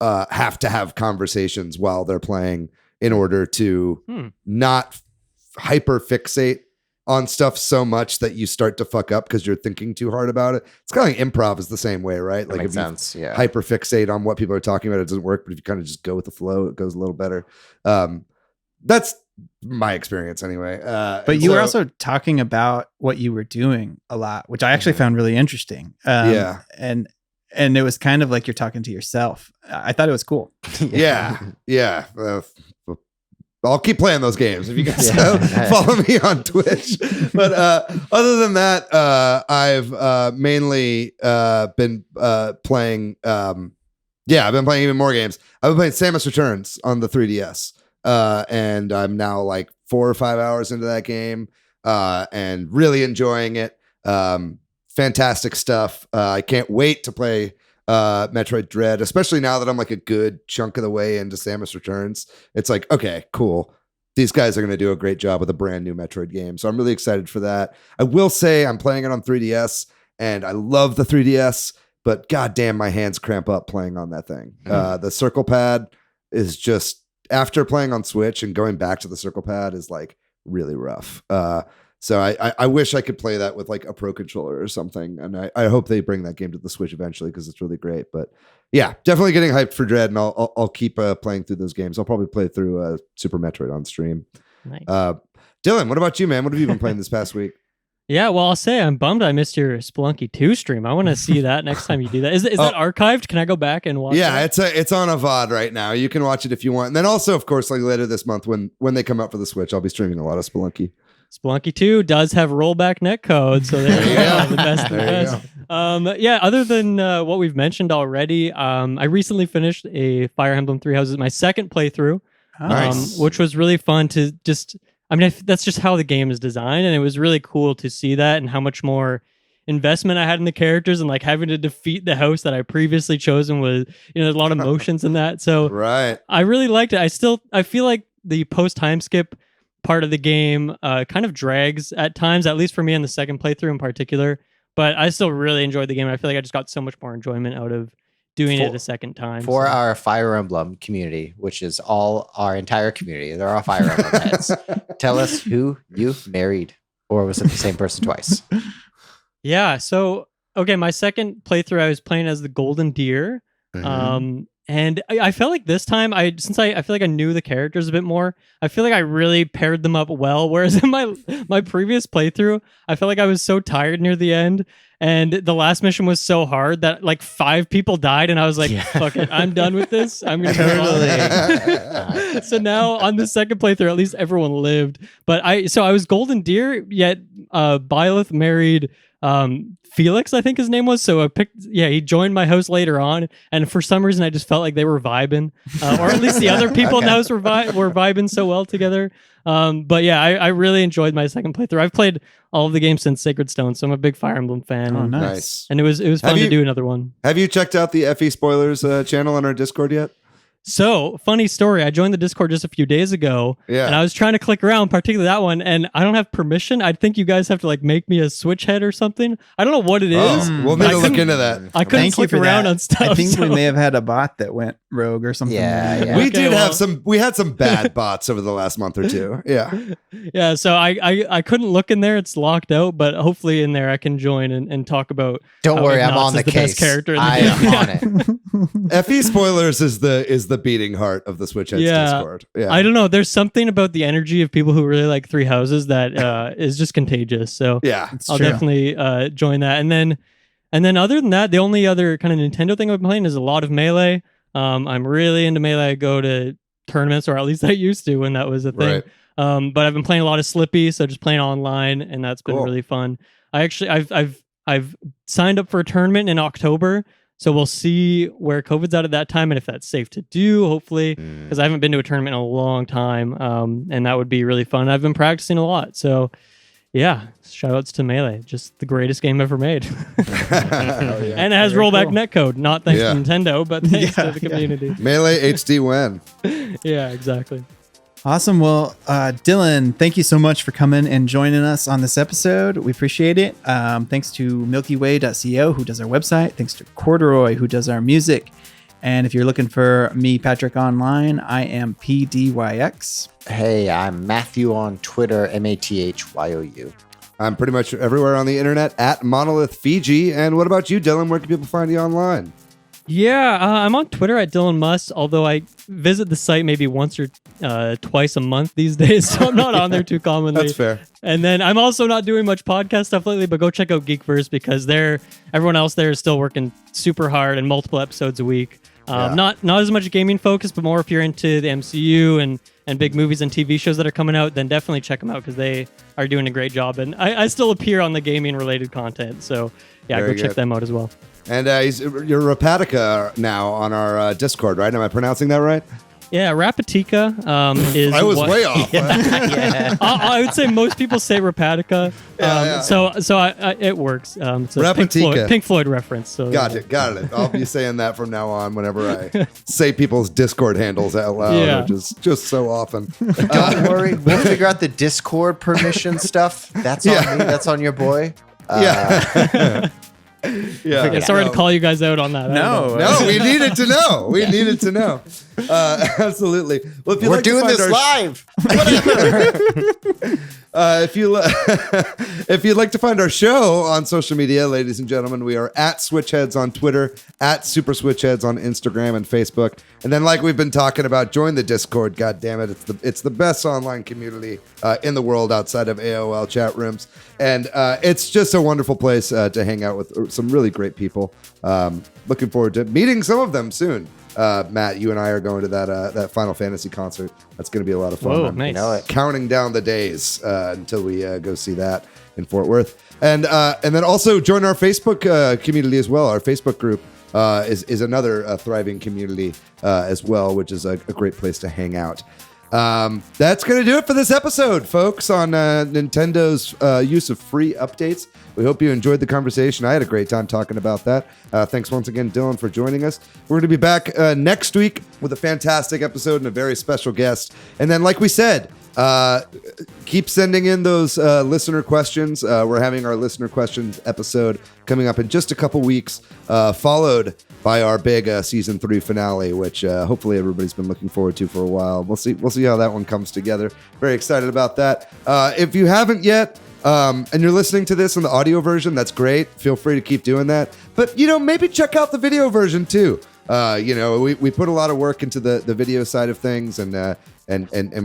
S1: have to have conversations while they're playing in order to not hyper fixate on stuff so much that you start to fuck up because you're thinking too hard about it. It's kind of like improv is the same way, right?
S2: That
S1: Like
S2: makes
S1: if you
S2: sense. Yeah.
S1: hyper fixate on what people are talking about, it doesn't work. But if you kind of just go with the flow, it goes a little better. That's my experience anyway.
S3: But you were also talking about what you were doing a lot, which I actually found really interesting.
S1: Yeah.
S3: And it was kind of like you're talking to yourself. I thought it was cool.
S1: Yeah. I'll keep playing those games if you guys
S2: Yeah.
S1: follow me on Twitch. But other than that, I've mainly been playing. I've been playing even more games. I've been playing Samus Returns on the 3DS, and I'm now like 4 or 5 hours into that game, and really enjoying it. Fantastic stuff. I can't wait to play Metroid Dread, especially now that I'm like a good chunk of the way into Samus Returns. It's like, okay, cool. These guys are going to do a great job with a brand new Metroid game. So I'm really excited for that. I will say I'm playing it on 3DS and I love the 3DS, but goddamn, my hands cramp up playing on that thing. The circle pad is just, after playing on Switch and going back to the circle pad is like really rough. So I wish I could play that with like a Pro Controller or something. And I hope they bring that game to the Switch eventually because it's really great. But yeah, definitely getting hyped for Dread, and I'll keep playing through those games. I'll probably play through Super Metroid on stream.
S4: Nice.
S1: Dylan, what about you, man? What have you been playing this past week?
S4: Yeah, well, I'll say I'm bummed I missed your Spelunky 2 stream. I want to see that next time you do that. Is that archived? Can I go back and watch it?
S1: It's on a VOD right now. You can watch it if you want. And then also, of course, like later this month when they come out for the Switch, I'll be streaming a lot of Spelunky.
S4: Spelunky 2 does have rollback netcode, so there you go. The best of the best. Yeah, other than what we've mentioned already, I recently finished a Fire Emblem Three Houses, my second playthrough, which was really fun to just... I mean, that's just how the game is designed, and it was really cool to see that and how much more investment I had in the characters, and like having to defeat the house that I previously chosen was, there's a lot of motions in that. So I really liked it. I feel like the post time skip part of the game kind of drags at times, at least for me on the second playthrough in particular. But I still really enjoyed the game. I feel like I just got so much more enjoyment out of doing it a second time.
S2: For our Fire Emblem community, which is all our entire community, they're all Fire Emblem heads. Tell us who you married, or was it the same person twice?
S4: Yeah. So, okay, my second playthrough, I was playing as the Golden Deer. And I felt like this time, since I feel like I knew the characters a bit more, I feel like I really paired them up well. Whereas in my previous playthrough, I felt like I was so tired near the end, and the last mission was so hard that like 5 people died, and I was like, "Fuck it, I'm done with this. I'm gonna totally." So now on the second playthrough, at least everyone lived. But I was Golden Deer, yet Byleth married Felix, I think his name was. So he joined my house later on, and for some reason I just felt like they were vibing, or at least the other people in the house were vibing so well together. But yeah, I really enjoyed my second playthrough. I've played all of the games since Sacred Stone, so I'm a big Fire Emblem fan.
S3: Oh, nice.
S4: And it was fun to do another one.
S1: Have you checked out the FE Spoilers channel on our Discord yet?
S4: So, funny story. I joined the Discord just a few days ago, and I was trying to click around, particularly that one, and I don't have permission. I think you guys have to like make me a Switch head or something. I don't know what it is.
S1: We'll need to look into that.
S4: I couldn't click around on stuff.
S3: I think we may have had a bot that went rogue or something.
S2: Yeah.
S1: We had some bad bots over the last month or two. Yeah.
S4: So I couldn't look in there. It's locked out, but hopefully in there I can join and talk about.
S2: Don't worry, I'm on the case.
S4: Best character in the
S2: I
S4: game.
S2: am on it.
S1: FE Spoilers is the beating heart of the Switch Headz Discord. Yeah.
S4: I don't know. There's something about the energy of people who really like Three Houses that is just contagious. So
S1: yeah,
S4: I'll definitely join that. And then And then other than that, the only other kind of Nintendo thing I've been playing is a lot of Melee. I'm really into Melee. I go to tournaments, or at least I used to when that was a thing.
S1: Right.
S4: But I've been playing a lot of Slippy, so just playing online, and that's been
S1: Cool.
S4: really fun. I've signed up for a tournament in October, so we'll see where COVID's at that time and if that's safe to do, hopefully, because I haven't been to a tournament in a long time, and that would be really fun. I've been practicing a lot, so yeah, shout outs to Melee, just the greatest game ever made. And it has rollback netcode, not thanks to Nintendo, but thanks to the community.
S1: Melee HD win.
S4: Yeah, exactly.
S3: Awesome. Well, Dylan, thank you so much for coming and joining us on this episode. We appreciate it. Thanks to milkyway.co, who does our website. Thanks to Corduroy, who does our music. And if you're looking for me, Patrick, online, I am PDYX.
S2: Hey, I'm Matthew on Twitter, MATHYOU.
S1: I'm pretty much everywhere on the internet at Monolith Fiji. And what about you, Dylan? Where can people find you online?
S4: Yeah, I'm on Twitter at Dylan Muss, although I visit the site maybe once or twice a month these days, so I'm not on there too commonly.
S1: That's fair.
S4: And then I'm also not doing much podcast stuff lately, but go check out Geekverse because everyone else there is still working super hard and multiple episodes a week. Not as much gaming focused, but more if you're into the MCU and big movies and TV shows that are coming out, then definitely check them out because they are doing a great job. And I still appear on the gaming related content, so yeah,
S1: Very
S4: go check
S1: good.
S4: them out as well.
S1: And you're Rapatica now on our Discord, right? Am I pronouncing that right?
S4: Yeah, Rapatica is.
S1: I was way off.
S4: I would say most people say Rapatica. So it works. It's a
S1: Rapatica.
S4: Pink Floyd reference. So
S1: Got it. I'll be saying that from now on whenever I say people's Discord handles out loud, which is just so often.
S2: Don't worry, we'll figure out the Discord permission stuff. That's on me. That's on your boy.
S4: Yeah, sorry to call you guys out on that.
S3: No,
S1: we needed to know. Absolutely. Well, if
S2: We're doing this live.
S1: If you'd like to find our show on social media, ladies and gentlemen, we are at Switch Headz on Twitter, at Super Switch Headz on Instagram and Facebook. And then, like we've been talking about, join the Discord. God damn it, it's the best online community in the world outside of AOL chat rooms, and it's just a wonderful place to hang out with some really great people. Looking forward to meeting some of them soon. Matt, you and I are going to that Final Fantasy concert. That's going to be a lot of fun.
S4: Whoa,
S1: I'm
S4: nice.
S1: counting down the days until we go see that in Fort Worth, and then also join our Facebook community as well. Our Facebook group is another thriving community as well, which is a great place to hang out. That's going to do it for this episode, folks, on Nintendo's use of free updates. We hope you enjoyed the conversation. I had a great time talking about that. Thanks once again, Dylan, for joining us. We're going to be back next week with a fantastic episode and a very special guest. And then, like we said, keep sending in those listener questions. We're having our listener questions episode coming up in just a couple weeks, followed by our big season 3 finale, which hopefully everybody's been looking forward to for a while. We'll see how that one comes together. Very excited about that. If you haven't yet, and you're listening to this in the audio version, that's great. Feel free to keep doing that. But maybe check out the video version too. We put a lot of work into the video side of things, and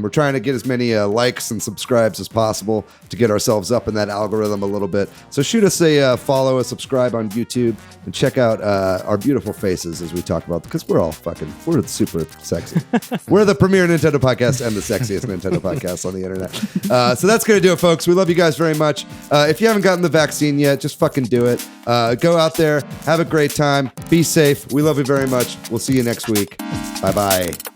S1: we're trying to get as many likes and subscribes as possible to get ourselves up in that algorithm a little bit. So shoot us a follow, a subscribe on YouTube, and check out our beautiful faces as we talk about, because we're super sexy. We're the premier Nintendo podcast and the sexiest Nintendo podcast on the internet. So that's going to do it, folks. We love you guys very much. If you haven't gotten the vaccine yet, just fucking do it. Go out there, have a great time, be safe. We love you very much. We'll see you next week. Bye-bye.